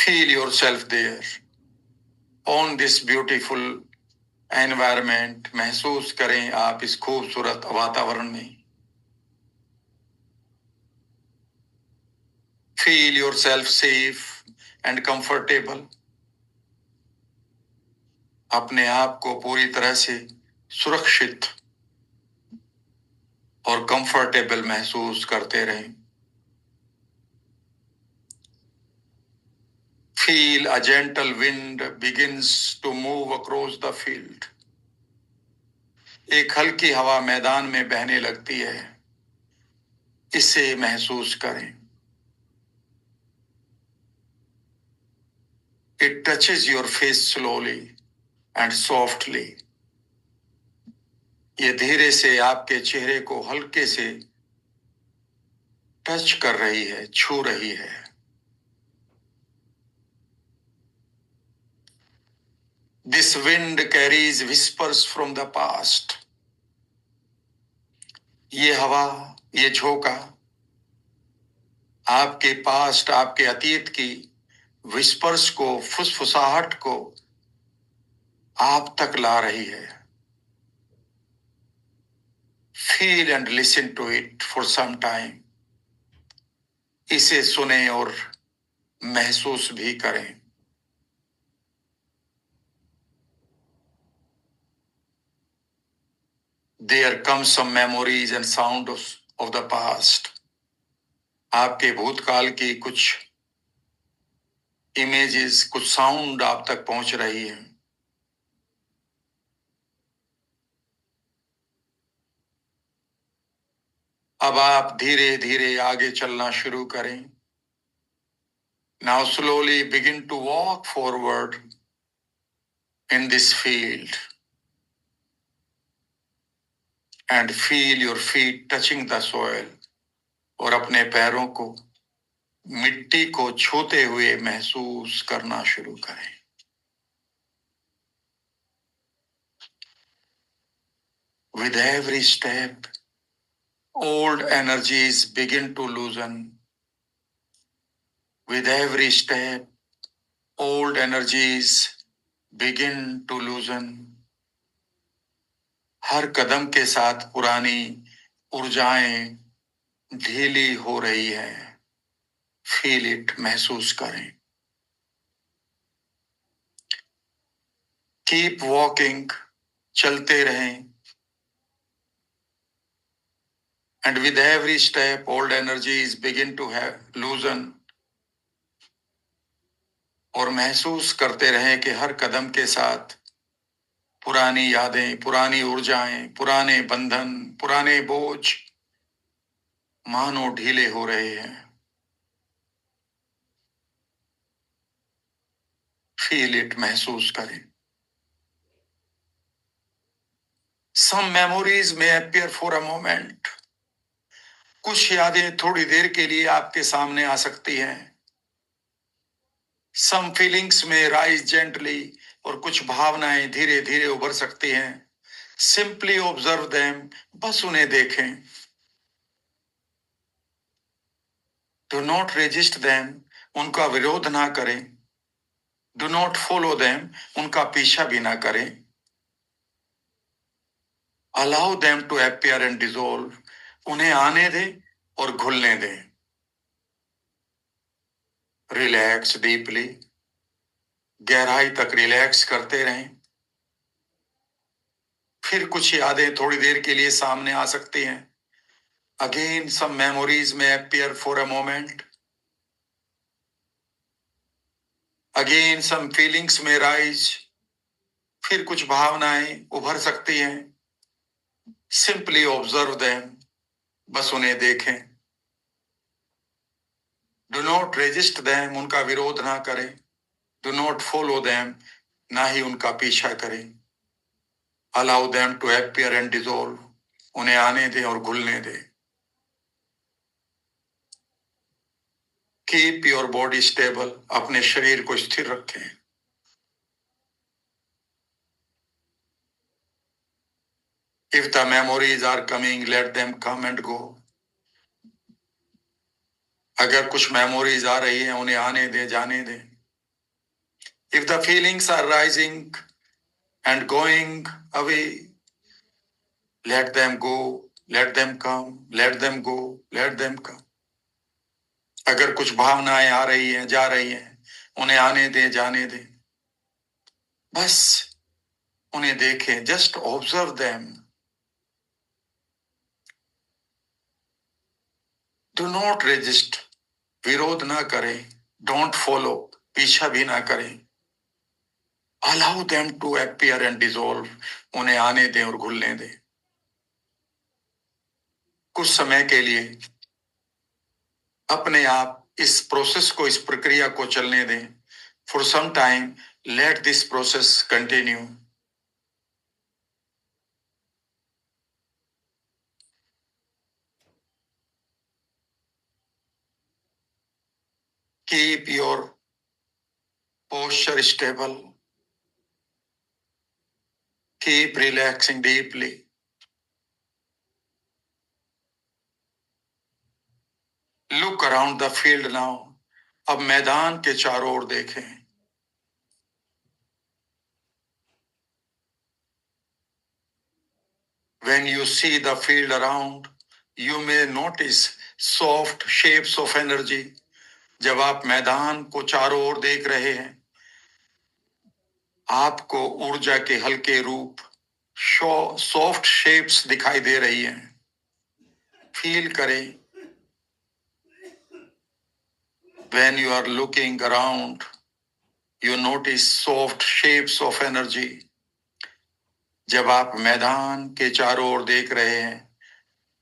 Feel yourself there on this beautiful environment. महसूस करें आप इस खूबसूरत वातावरण में। Feel yourself safe and comfortable. अपने आप को पूरी तरह से सुरक्षित और कंफर्टेबल महसूस करते रहें। Feel a gentle wind begins to move across the field. एक हल्की हवा मैदान में बहने लगती है। इसे महसूस करें। It touches your face slowly and softly. ये धीरे से आपके चेहरे को हल्के से टच कर रही है, छू रही है। This wind carries whispers from the past. ये हवा, ये झोंका आपके पास्ट, आपके अतीत की विस्पर्स को, फुसफुसाहट को आप तक ला रही है। Feel and listen to it for some time. इसे सुने और महसूस भी करें। There come some memories and sounds of the past. आपके भूतकाल की कुछ इमेजेस, कुछ साउंड आप तक पहुंच रही है। अब आप धीरे धीरे आगे चलना शुरू करें। Now slowly begin to walk forward in this field and feel your feet touching the soil, और अपने पैरों को मिट्टी को छूते हुए महसूस करना शुरू करें। With every step, old energies begin to loosen. With every step, old energies begin to loosen. हर कदम के साथ पुरानी ऊर्जाएं ढीली हो रही है। फील इट, महसूस करें। कीप वॉकिंग, चलते रहें। And with every step old energies begin to loosen, और महसूस करते रहें कि हर कदम के साथ पुरानी यादें, पुरानी ऊर्जाएं, पुराने बंधन, पुराने बोझ मानो ढीले हो रहे हैं। फील इट, महसूस करें। सम memories may appear for a moment, कुछ यादें थोड़ी देर के लिए आपके सामने आ सकती हैं। सम फीलिंग्स में राइज जेंटली, और कुछ भावनाएं धीरे धीरे उभर सकती हैं। सिंपली ऑब्जर्व देम, बस उन्हें देखें। डू नॉट रेजिस्ट देम, उनका विरोध ना करें। डू नॉट फॉलो देम, उनका पीछा भी ना करें। Allow them to appear and dissolve, उन्हें आने दें और घुलने दें। रिलैक्स डीपली, गहराई तक रिलैक्स करते रहें। फिर कुछ यादें थोड़ी देर के लिए सामने आ सकती हैं। Again some memories may appear for a moment. Again some feelings may rise, फिर कुछ भावनाएं उभर सकती हैं। सिंपली ऑब्जर्व देम, बस उन्हें देखें। डू नॉट रेजिस्ट देम, उनका विरोध ना करें। डू नॉट फॉलो देम, ना ही उनका पीछा करें। Allow them to appear and dissolve, उन्हें आने दें और घुलने दें। कीप योर बॉडी स्टेबल, अपने शरीर को स्थिर रखें। If the memories are coming, let them come and go. अगर कुछ मेमोरीज आ रही हैं, उन्हें आने दें, जाने दें। If the feelings are rising and going away, let them go, let them come, let them go, let them come. अगर कुछ भावनाएं आ रही हैं, जा रही हैं, उन्हें आने दें, जाने दें। बस उन्हें देखें, just observe them. Do not resist, विरोध ना करें। डोंट फॉलो, पीछा भी ना करें। Allow them to appear and dissolve, उन्हें आने दें और घुलने दें। कुछ समय के लिए अपने आप इस प्रोसेस को, इस प्रक्रिया को चलने दें। For some time let this process continue. Keep your posture stable. Keep relaxing deeply. Look around the field now. अब मैदान के चारों ओर देखें। When you see the field around, you may notice soft shapes of energy. जब आप मैदान को चारों ओर देख रहे हैं, आपको ऊर्जा के हल्के रूप, सॉफ्ट शेप्स दिखाई दे रही हैं। फील करें, When you are looking around, you notice soft shapes of energy. जब आप मैदान के चारों ओर देख रहे हैं,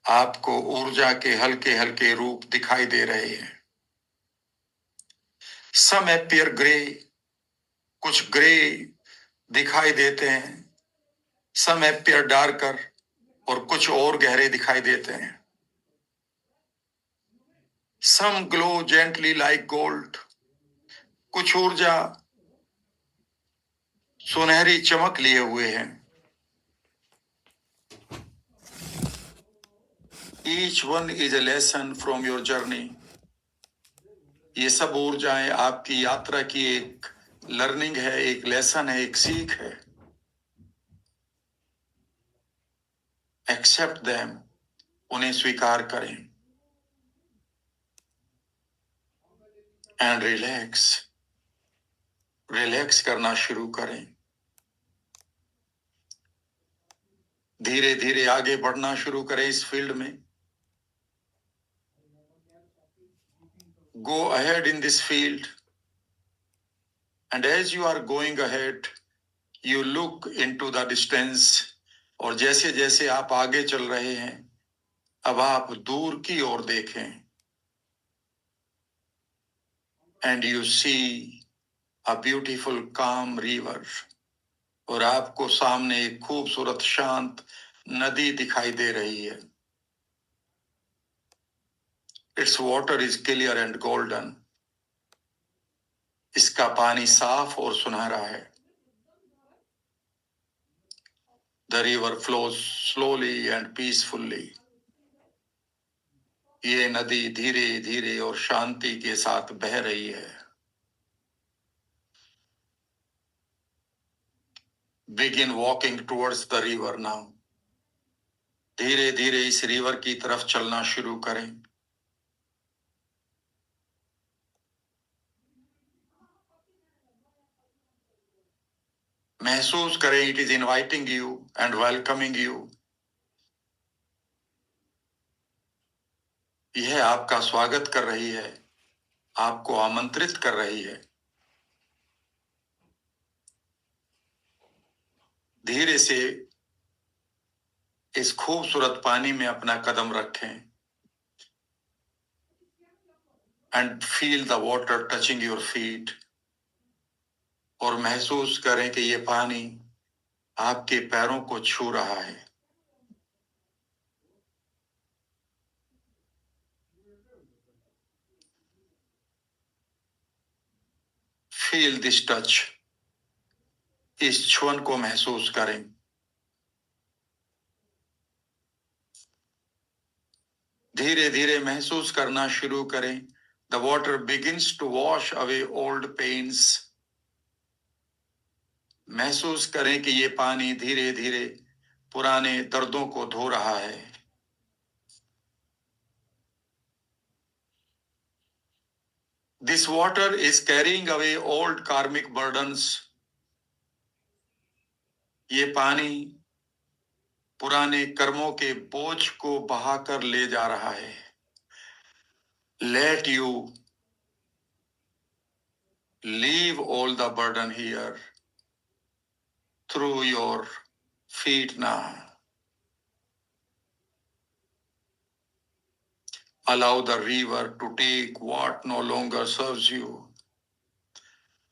आपको ऊर्जा के हल्के हल्के रूप दिखाई दे रहे हैं. Some appear grey, कुछ ग्रे दिखाई देते हैं. Some appear darker, और कुछ और गहरे दिखाई देते हैं. Some glow gently like gold, कुछ ऊर्जा सुनहरी चमक लिए हुए हैं. Each one is a lesson from your journey. ये सब ऊर्जाएं आपकी यात्रा की एक लर्निंग है, एक लेसन है, एक सीख है. Accept them, उन्हें स्वीकार करें. And relax, रिलैक्स करना शुरू करें. धीरे धीरे आगे बढ़ना शुरू करें इस फील्ड में. Go ahead in this field, and as you are going ahead, you look into the distance. और जैसे जैसे आप आगे चल रहे हैं, अब आप दूर की ओर देखें. And you see a beautiful calm river. और आपको सामने एक खूबसूरत शांत नदी दिखाई दे रही है. Its water is clear and golden. इसका पानी साफ और सुनहरा है. The river flows slowly and peacefully. ये नदी धीरे धीरे और शांति के साथ बह रही है. Begin walking towards the river now. धीरे धीरे इस रिवर की तरफ चलना शुरू करें. महसूस करें, it is inviting you and welcoming you. यह आपका स्वागत कर रही है, आपको आमंत्रित कर रही है. धीरे से इस खूबसूरत पानी में अपना कदम रखें. And feel the water touching your feet. और महसूस करें कि ये पानी आपके पैरों को छू रहा है. Feel this touch. इस छुअन को महसूस करें. धीरे धीरे महसूस करना शुरू करें. The water begins to wash away old pains. महसूस करें कि ये पानी धीरे धीरे पुराने दर्दों को धो रहा है. This water is carrying away old karmic burdens. ये पानी पुराने कर्मों के बोझ को बहाकर ले जा रहा है. Let you leave all the burden here through your feet now. Allow the river to take what no longer serves you.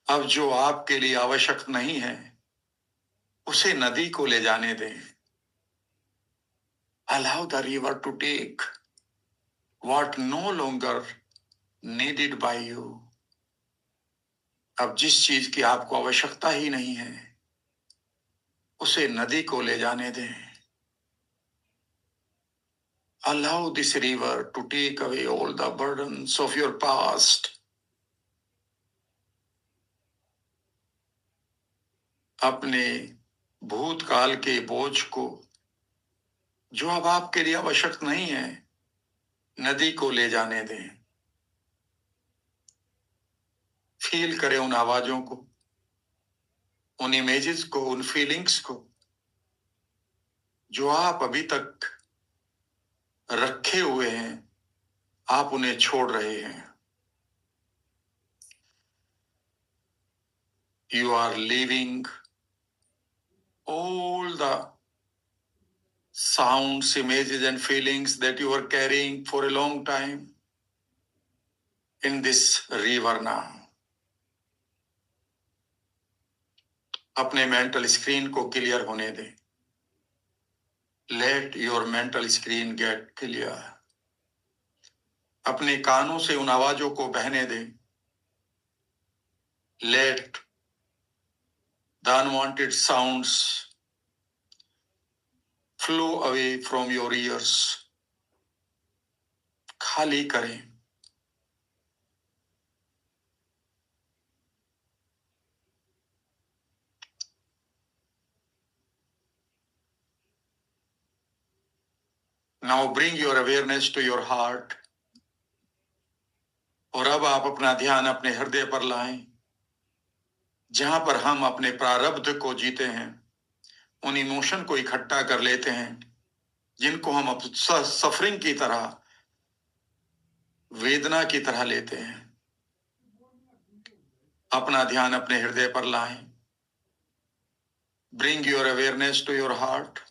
अब जो आपके लिए आवश्यक नहीं है, उसे नदी को ले जाने दें. Allow the river to take what no longer needed by you. अब जिस चीज की आपको आवश्यकता ही नहीं है, उसे नदी को ले जाने दें. Allow this river to take away all the burdens of your past. अपने भूतकाल के बोझ को, जो अब आपके लिए आवश्यक नहीं है, नदी को ले जाने दें. फील करें उन आवाजों को, उन इमेजेस को, उन फीलिंग्स को, जो आप अभी तक रखे हुए हैं. आप उन्हें छोड़ रहे हैं. You are leaving all the sounds, images, and feelings that you were carrying for a long time in this river now. अपने मेंटल स्क्रीन को क्लियर होने दें. Let your mental screen get clear. अपने कानों से उन आवाजों को बहने दें. Let the unwanted sounds flow away from your ears. खाली करें. Now bring your awareness to your heart. और अब आप अपना ध्यान अपने हृदय पर लाएं, जहां पर हम अपने प्रारब्ध को जीते हैं, उन इमोशन को इकट्ठा कर लेते हैं जिनको हम सफरिंग की तरह, वेदना की तरह लेते हैं. अपना ध्यान अपने हृदय पर लाएं. Bring your awareness to your heart.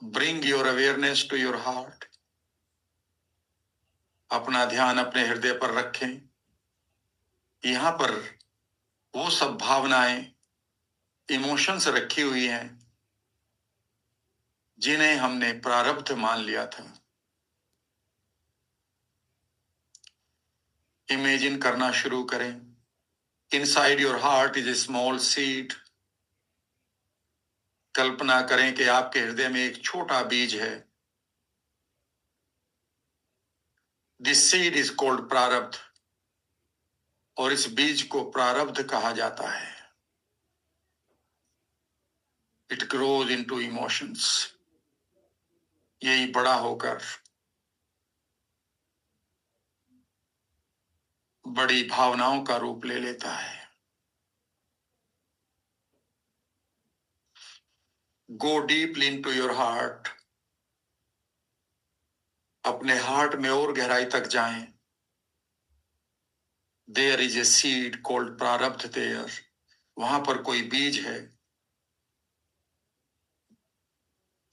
Bring your awareness to your heart. अपना ध्यान अपने हृदय पर रखें. यहां पर वो सब भावनाएं, इमोशंस रखी हुई हैं जिन्हें हमने प्रारब्ध मान लिया था. इमेजिन करना शुरू करें. Inside your heart is a small seed. कल्पना करें कि आपके हृदय में एक छोटा बीज है. This seed is called प्रारब्ध. और इस बीज को प्रारब्ध कहा जाता है. It grows into emotions. यही बड़ा होकर बड़ी भावनाओं का रूप ले लेता है. Go deeply into your heart. अपने हार्ट में और गहराई तक जाएं. There is a seed called प्रारब्ध there. वहां पर कोई बीज है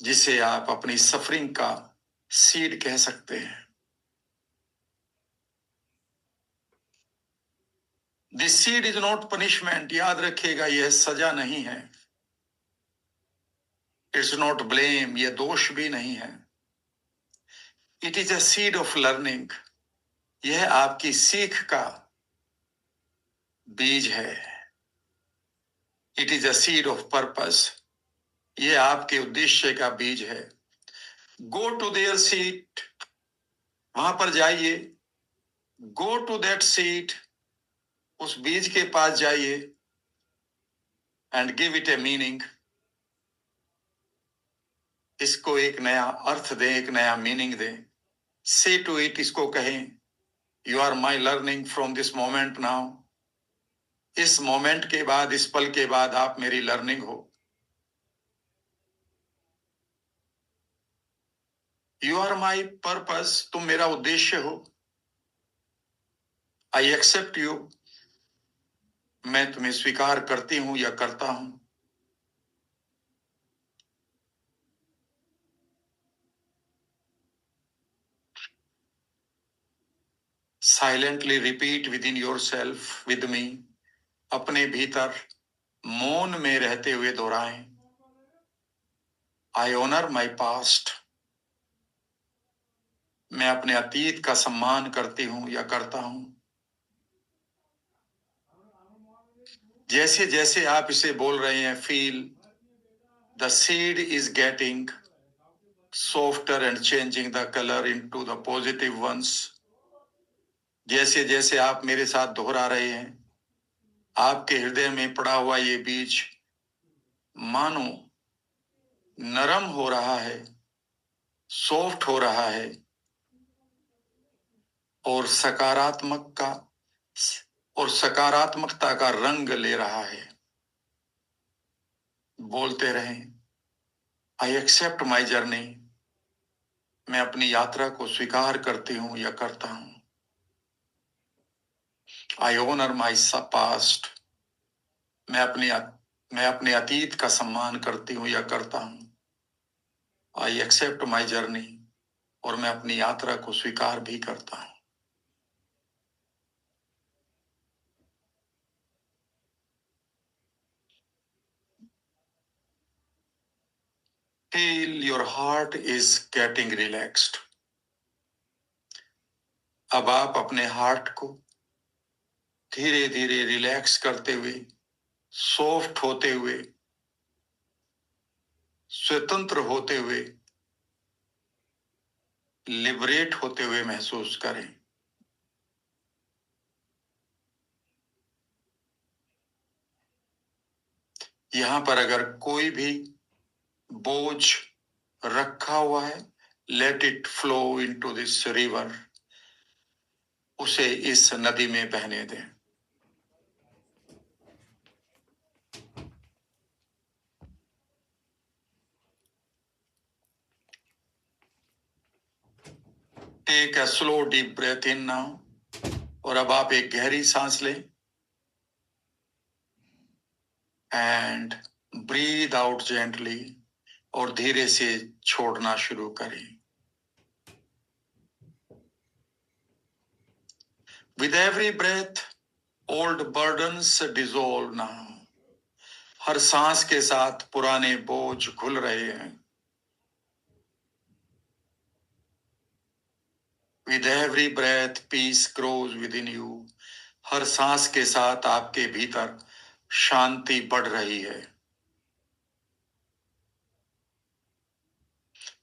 जिसे आप अपनी सफरिंग का सीड कह सकते हैं. This seed is not punishment. याद रखिएगा, यह सजा नहीं है. It's not blame. यह दोष भी नहीं है. It is a seed of learning. यह आपकी सीख का बीज है. It is a seed of purpose. यह आपके उद्देश्य का बीज है. Go to their seed. वहां पर जाइए. Go to that seed. उस बीज के पास जाइए. And give it a meaning. इसको एक नया अर्थ दें, एक नया मीनिंग दें. Say to it, इसको कहें, You are my learning from this moment now. इस मोमेंट के बाद, इस पल के बाद आप मेरी लर्निंग हो. You are my purpose. तुम मेरा उद्देश्य हो. I accept you. मैं तुम्हें स्वीकार करती हूं या करता हूं. Silently repeat within yourself with me. अपने भीतर मौन में रहते हुए दोहराएं. I honor my past. मैं अपने अतीत का सम्मान करती हूं या करता हूं. जैसे जैसे आप इसे बोल रहे हैं, feel the seed is getting softer and changing the color into the positive ones. जैसे जैसे आप मेरे साथ दोहरा रहे हैं, आपके हृदय में पड़ा हुआ ये बीज मानो नरम हो रहा है, सॉफ्ट हो रहा है और सकारात्मकता का रंग ले रहा है. बोलते रहें, आई एक्सेप्ट माई जर्नी. मैं अपनी यात्रा को स्वीकार करती हूं या करता हूं. I honor my past. मैं अपने अतीत का सम्मान करती हूँ या करता हूँ. I accept my journey. और मैं अपनी यात्रा को स्वीकार भी करता हूँ. Feel your heart is getting relaxed. अब आप अपने हार्ट को धीरे धीरे रिलैक्स करते हुए, सॉफ्ट होते हुए, स्वतंत्र होते हुए, लिबरेट होते हुए महसूस करें. यहां पर अगर कोई भी बोझ रखा हुआ है, let it flow into this river. उसे इस नदी में बहने दें. Take a slow deep breath in now. और अब आप एक गहरी सांस लें एंड ब्रीद आउट जेंटली. और धीरे से छोड़ना शुरू करें. With every breath old burdens dissolve now. हर सांस के साथ पुराने बोझ खुल रहे हैं. With every breath peace grows within you. हर सांस के साथ आपके भीतर शांति बढ़ रही है.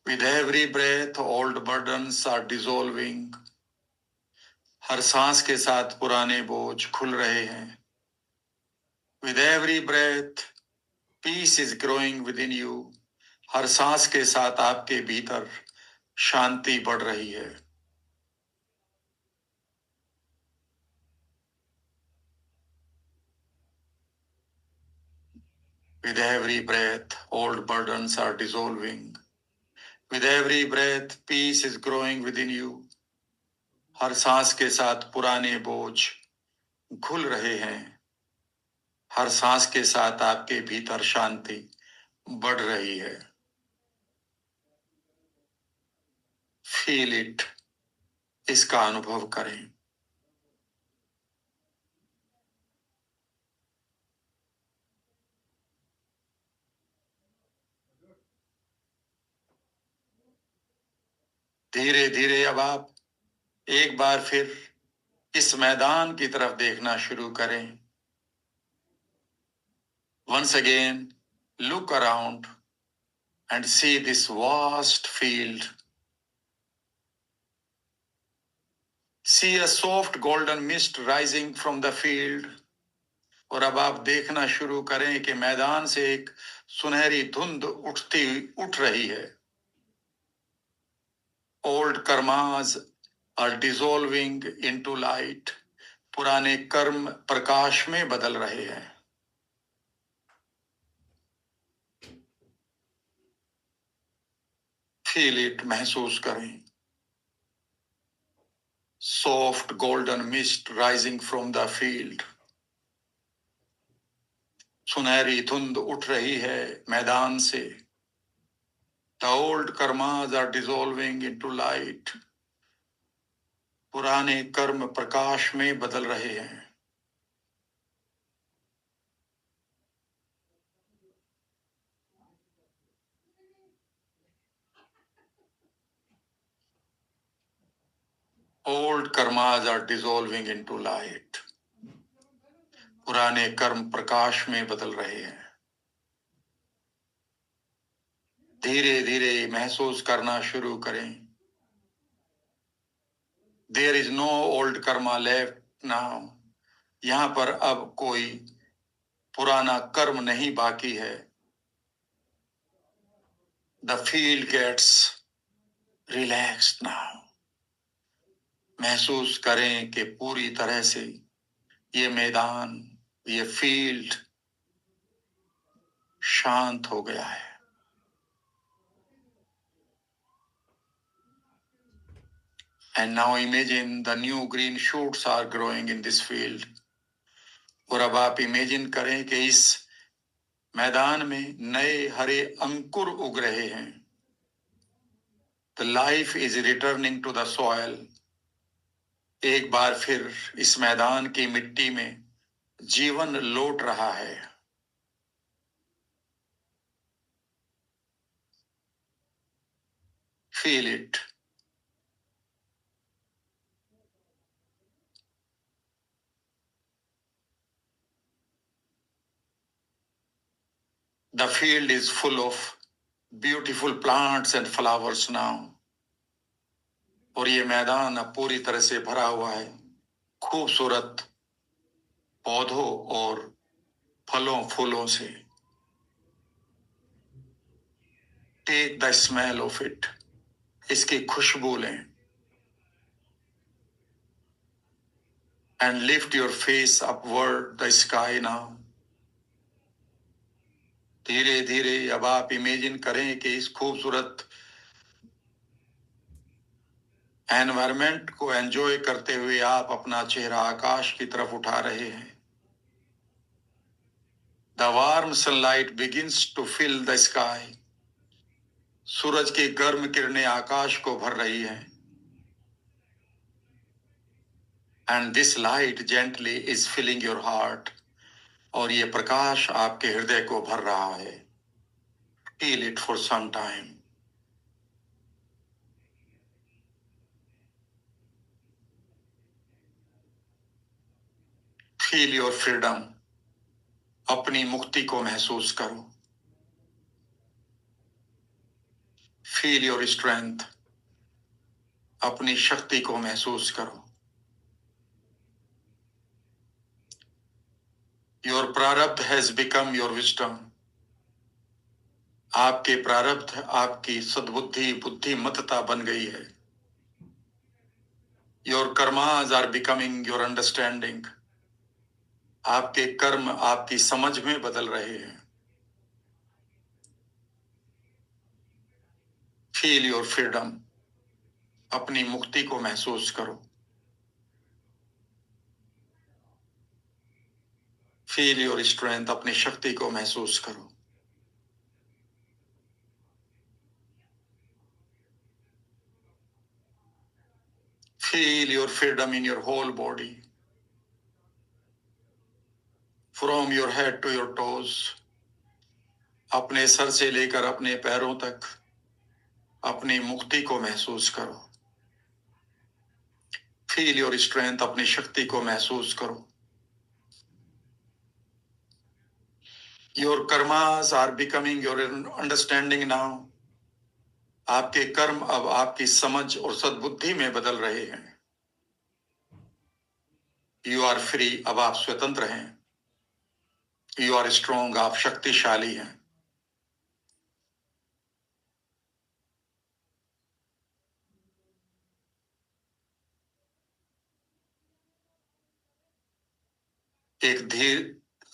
With every breath old burdens are dissolving. हर सांस के साथ पुराने बोझ खुल रहे हैं. With every breath peace is growing within you. हर सांस के साथ आपके भीतर शांति बढ़ रही है. With every breath, old burdens are dissolving. With every breath, peace is growing within you. हर सांस के साथ पुराने बोझ घुल रहे हैं. हर सांस के साथ आपके भीतर शांति बढ़ रही है. Feel it. इसका अनुभव करें. धीरे धीरे अब आप एक बार फिर इस मैदान की तरफ देखना शुरू करें. Once again, look around and see this vast field. See a soft golden mist rising from the field. और अब आप देखना शुरू करें कि मैदान से एक सुनहरी धुंध उठ रही है. Old karmas are dissolving into light. पुराने कर्म प्रकाश में बदल रहे हैं. Feel it. महसूस करें. Soft golden mist rising from the field. सुनहरी धुंध उठ रही है मैदान से. The old karmas are dissolving into light. पुराने कर्म प्रकाश में बदल रहे हैं. Old karmas are dissolving into light. पुराने कर्म प्रकाश में बदल रहे हैं. धीरे धीरे महसूस करना शुरू करें. There is no old karma left now. यहां पर अब कोई पुराना कर्म नहीं बाकी है. The field gets relaxed now. महसूस करें कि पूरी तरह से ये मैदान, ये फील्ड शांत हो गया है. And now imagine the new green shoots are growing in this field. और अब आप इमेजिन करें कि इस मैदान में नए हरे अंकुर उग रहे हैं. The life is returning to the soil. एक बार फिर इस मैदान की मिट्टी में जीवन लौट रहा है. Feel it. The field is full of beautiful plants and flowers now. और ये मैदान अब पूरी तरह से भरा हुआ है खूबसूरत पौधों और फलों फूलों से. Take the smell of it. इसकी खुशबू लें. And lift your face upward the sky now. धीरे धीरे अब आप इमेजिन करें कि इस खूबसूरत एनवायरमेंट को एंजॉय करते हुए आप अपना चेहरा आकाश की तरफ उठा रहे हैं. The warm sunlight begins to fill the sky. सूरज की गर्म किरणें आकाश को भर रही हैं. And this light gently is filling your heart. और ये प्रकाश आपके हृदय को भर रहा है. Feel it for some time. Feel your freedom. अपनी मुक्ति को महसूस करो. Feel your strength. अपनी शक्ति को महसूस करो. योर प्रारब्ध हैज बिकम योर विजडम. आपके प्रारब्ध आपकी सद्बुद्धि बुद्धिमत्ता बन गई है. Your karmas are becoming your understanding. आपके कर्म आपकी समझ में बदल रहे हैं. Feel your freedom. अपनी मुक्ति को महसूस करो. Feel your strength. अपनी शक्ति को महसूस करो. Feel your freedom in your whole body. From your head to your toes. अपने सर से लेकर अपने पैरों तक अपनी मुक्ति को महसूस करो. Feel your strength. अपनी शक्ति को महसूस करो. Your karmas are becoming your understanding now. आपके कर्म अब आपकी समझ और सद्बुद्धि में बदल रहे हैं. You are free. अब आप स्वतंत्र हैं. You are strong. आप शक्तिशाली हैं.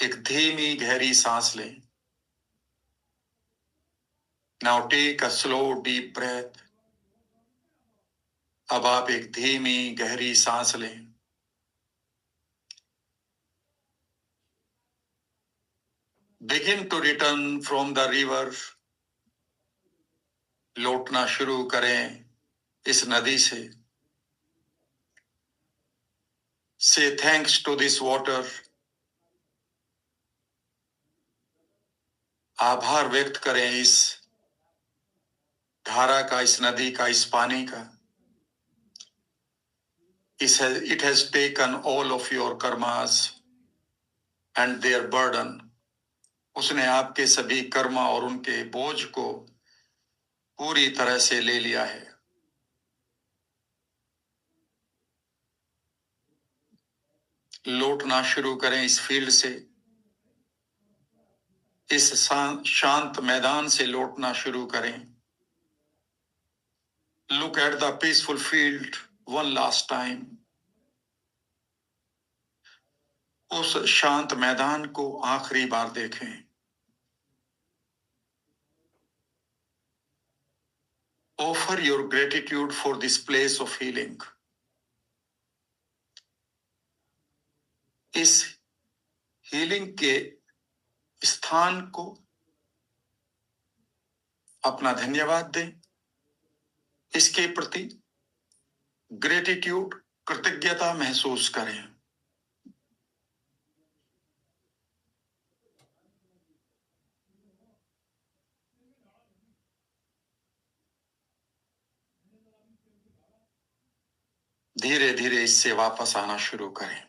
एक धीमी गहरी सांस लें. Now take a slow deep breath. अब आप एक धीमी गहरी सांस लें. Begin to return from the river. लौटना शुरू करें इस नदी से. से थैंक्स टू दिस वाटर. आभार व्यक्त करें इस धारा का, इस नदी का, इस पानी का. It has taken all of your karmas and their burden. उसने आपके सभी कर्म और उनके बोझ को पूरी तरह से ले लिया है. लौटना शुरू करें इस फील्ड से. इस शांत मैदान से लौटना शुरू करें. Look at the peaceful field one last time. उस शांत मैदान को आखिरी बार देखें. offer your gratitude for this place of healing. इस हीलिंग के स्थान को अपना धन्यवाद दें, इसके प्रति ग्रेटिट्यूड, कृतज्ञता महसूस करें। धीरे धीरे इससे वापस आना शुरू करें।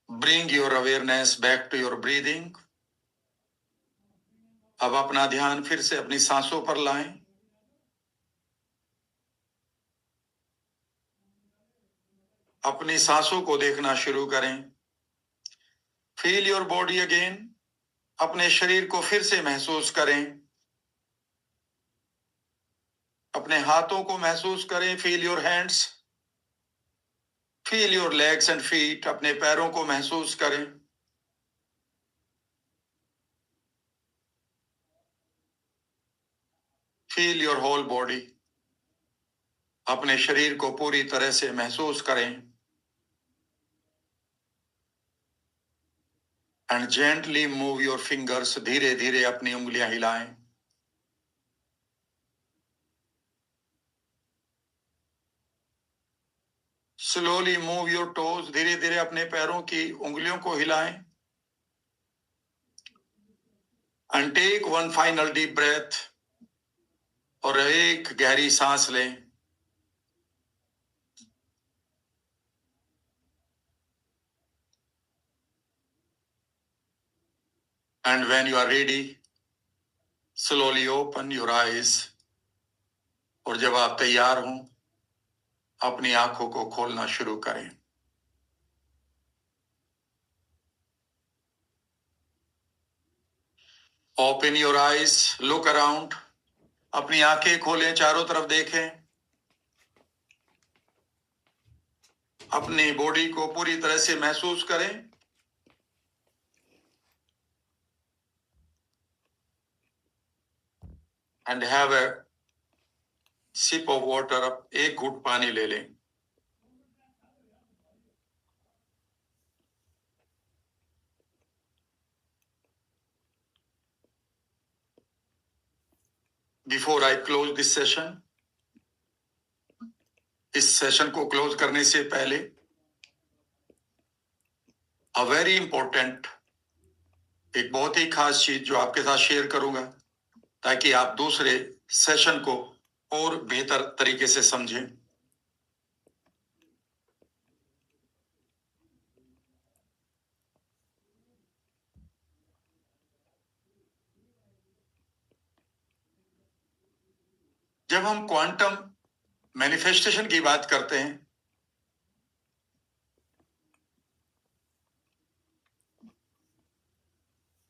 Bring your awareness back to your breathing. अब अपना ध्यान फिर से अपनी सांसों पर लाएं। अपनी सांसों को देखना शुरू करें। Feel your body again. अपने शरीर को फिर से महसूस करें। अपने हाथों को महसूस करें। Feel your hands. Feel your legs and feet. अपने पैरों को महसूस करें। Feel your whole body. अपने शरीर को पूरी तरह से महसूस करें। And gently move your fingers. धीरे धीरे अपनी उंगलियां हिलाएं। Slowly move your toes. धीरे धीरे अपने पैरों की उंगलियों को हिलाएं। And take one final deep breath. और एक गहरी सांस लें। And when you are ready, slowly open your eyes. और जब आप तैयार हों, अपनी आंखों को खोलना शुरू करें। Open your eyes, look around. अपनी आंखें खोलें, चारों तरफ देखें। अपनी बॉडी को पूरी तरह से महसूस करें। And have a sip of water. अब एक घूंट पानी ले लें। Before I close this session, इस सेशन को क्लोज करने से पहले a very important, एक बहुत ही खास चीज जो आपके साथ शेयर करूंगा ताकि आप दूसरे सेशन को और बेहतर तरीके से समझें। जब हम क्वांटम मैनिफेस्टेशन की बात करते हैं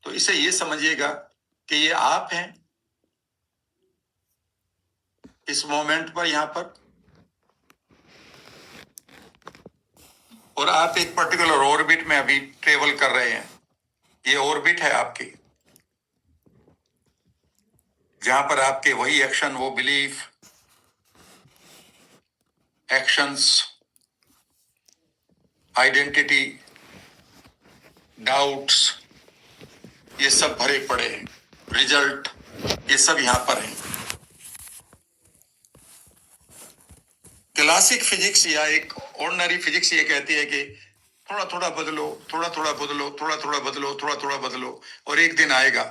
तो इसे ये समझिएगा कि ये आप हैं इस मोमेंट पर, यहां पर, और आप एक पर्टिकुलर ऑर्बिट में अभी ट्रेवल कर रहे हैं। ये ऑर्बिट है आपकी, जहां पर आपके वही एक्शन, वो बिलीफ, एक्शंस, आइडेंटिटी, डाउट्स, ये सब भरे पड़े हैं। रिजल्ट, ये सब यहां पर हैं। क्लासिक फिजिक्स या एक ऑर्डिनरी फिजिक्स ये कहती है कि थोड़ा थोड़ा बदलो, थोड़ा थोड़ा बदलो, थोड़ा थोड़ा बदलो, थोड़ा थोड़ा बदलो, और एक दिन आएगा।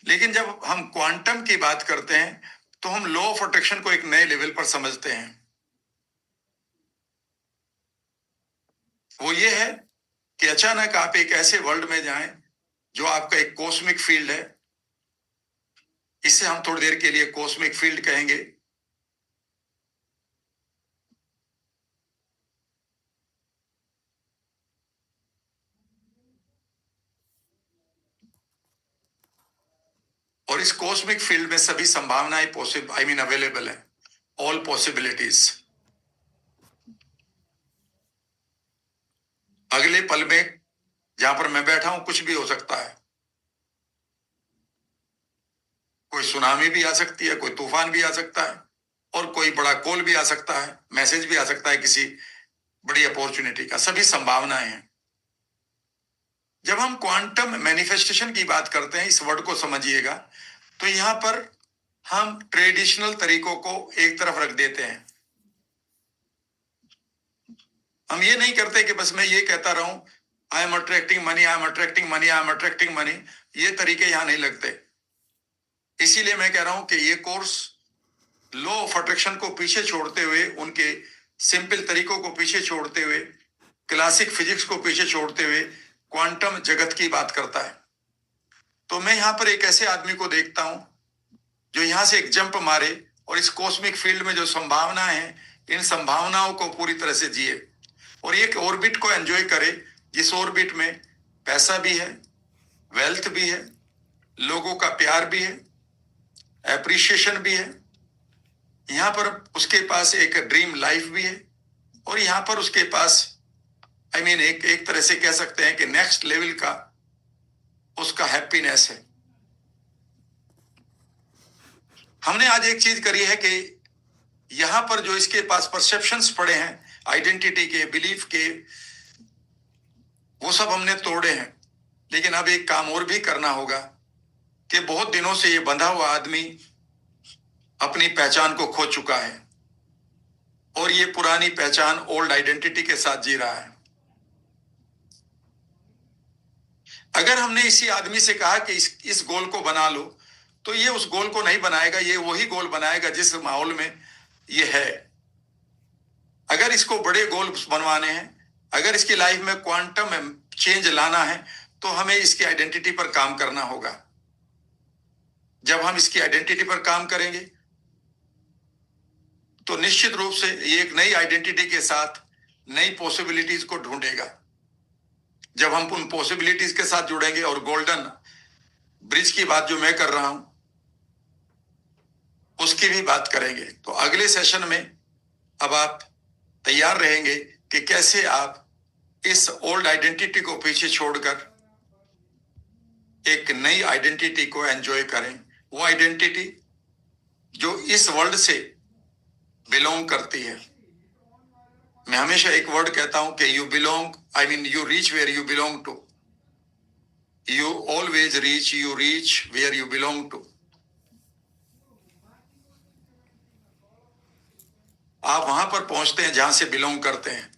लेकिन जब हम क्वांटम की बात करते हैं तो हम लॉ ऑफ अट्रैक्शन को एक नए लेवल पर समझते हैं। वो ये है कि अचानक आप एक ऐसे वर्ल्ड में जाएं जो आपका एक कॉस्मिक फील्ड है। इसे हम थोड़ी देर के लिए कॉस्मिक फील्ड कहेंगे। और इस कॉस्मिक फील्ड में सभी संभावनाएं अवेलेबल है, ऑल पॉसिबिलिटीज। अगले पल में जहां पर मैं बैठा हूं कुछ भी हो सकता है। कोई सुनामी भी आ सकती है, कोई तूफान भी आ सकता है, और कोई बड़ा कॉल भी आ सकता है, मैसेज भी आ सकता है किसी बड़ी अपॉर्चुनिटी का। सभी संभावनाएं हैं। जब हम क्वांटम मैनिफेस्टेशन की बात करते हैं, इस वर्ड को समझिएगा, तो यहां पर हम ट्रेडिशनल तरीकों को एक तरफ रख देते हैं। हम ये नहीं करते कि बस मैं ये कहता रहूं, I am attracting money, I am attracting money, I am attracting money. ये तरीके यहां नहीं लगते। इसीलिए मैं कह रहा हूं कि ये कोर्स लॉ ऑफ अट्रैक्शन को पीछे छोड़ते हुए, उनके सिंपल तरीकों को पीछे छोड़ते हुए, क्लासिक फिजिक्स को पीछे छोड़ते हुए क्वांटम जगत की बात करता है। तो मैं यहां पर एक ऐसे आदमी को देखता हूं जो यहां से एक जंप मारे और इस कॉस्मिक फील्ड में जो संभावनाएं हैं, इन संभावनाओं को पूरी तरह से जिए और एक ऑर्बिट को एंजॉय करे, जिस ऑर्बिट में पैसा भी है, वेल्थ भी है, लोगों का प्यार भी है, एप्रिशिएशन भी है। यहां पर उसके पास एक ड्रीम लाइफ भी है, और यहां पर उसके पास एक तरह से कह सकते हैं कि नेक्स्ट लेवल का उसका हैप्पीनेस है। हमने आज एक चीज करी है कि यहां पर जो इसके पास परसेप्शंस पड़े हैं, आइडेंटिटी के, बिलीफ के, वो सब हमने तोड़े हैं। लेकिन अब एक काम और भी करना होगा कि बहुत दिनों से ये बंधा हुआ आदमी अपनी पहचान को खो चुका है, और ये पुरानी पहचान, ओल्ड आइडेंटिटी के साथ जी रहा है। अगर हमने इसी आदमी से कहा कि इस गोल को बना लो, तो ये उस गोल को नहीं बनाएगा, ये वही गोल बनाएगा जिस माहौल में ये है। अगर इसको बड़े गोल बनवाने हैं, अगर इसकी लाइफ में क्वांटम चेंज लाना है, तो हमें इसकी आइडेंटिटी पर काम करना होगा। जब हम इसकी आइडेंटिटी पर काम करेंगे, तो निश्चित रूप से ये एक नई आइडेंटिटी के साथ नई पॉसिबिलिटीज को ढूंढेगा। जब हम उन पॉसिबिलिटीज के साथ जुड़ेंगे, और गोल्डन ब्रिज की बात जो मैं कर रहा हूं, उसकी भी बात करेंगे। तो अगले सेशन में अब आप तैयार रहेंगे कि कैसे आप इस ओल्ड आइडेंटिटी को पीछे छोड़कर एक नई आइडेंटिटी को एंजॉय करें। वो आइडेंटिटी जो इस वर्ल्ड से बिलोंग करती है। मैं हमेशा एक वर्ड कहता हूं कि you belong, you reach where you belong to. You always reach, you reach where you belong to. आप वहां पर पहुंचते हैं जहां से बिलोंग करते हैं।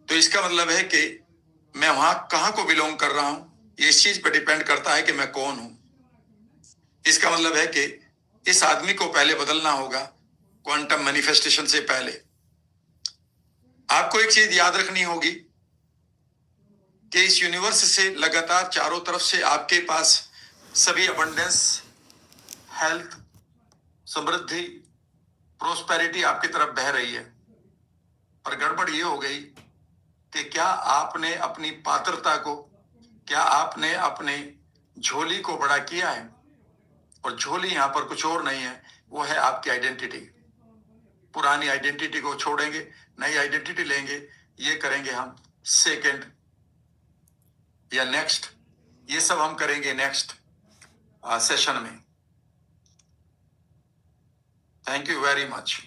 तो इसका मतलब है कि मैं वहां कहां को बिलोंग कर रहा हूं, ये इस चीज पर डिपेंड करता है कि मैं कौन हूं। इसका मतलब है कि इस आदमी को पहले बदलना होगा क्वांटम मैनिफेस्टेशन से पहले। आपको एक चीज याद रखनी होगी कि इस यूनिवर्स से लगातार चारों तरफ से आपके पास सभी अबंडेंस, हेल्थ, समृद्धि, प्रोस्पेरिटी आपकी तरफ बह रही है। पर गड़बड़ ये हो गई कि क्या आपने अपनी पात्रता को, क्या आपने अपने झोली को बड़ा किया है? और झोली यहां पर कुछ और नहीं है, वो है आपकी आइडेंटिटी। पुरानी आइडेंटिटी को छोड़ेंगे, नई आइडेंटिटी लेंगे। ये करेंगे हम सेकंड या नेक्स्ट, ये सब हम करेंगे नेक्स्ट सेशन में। Thank you very much.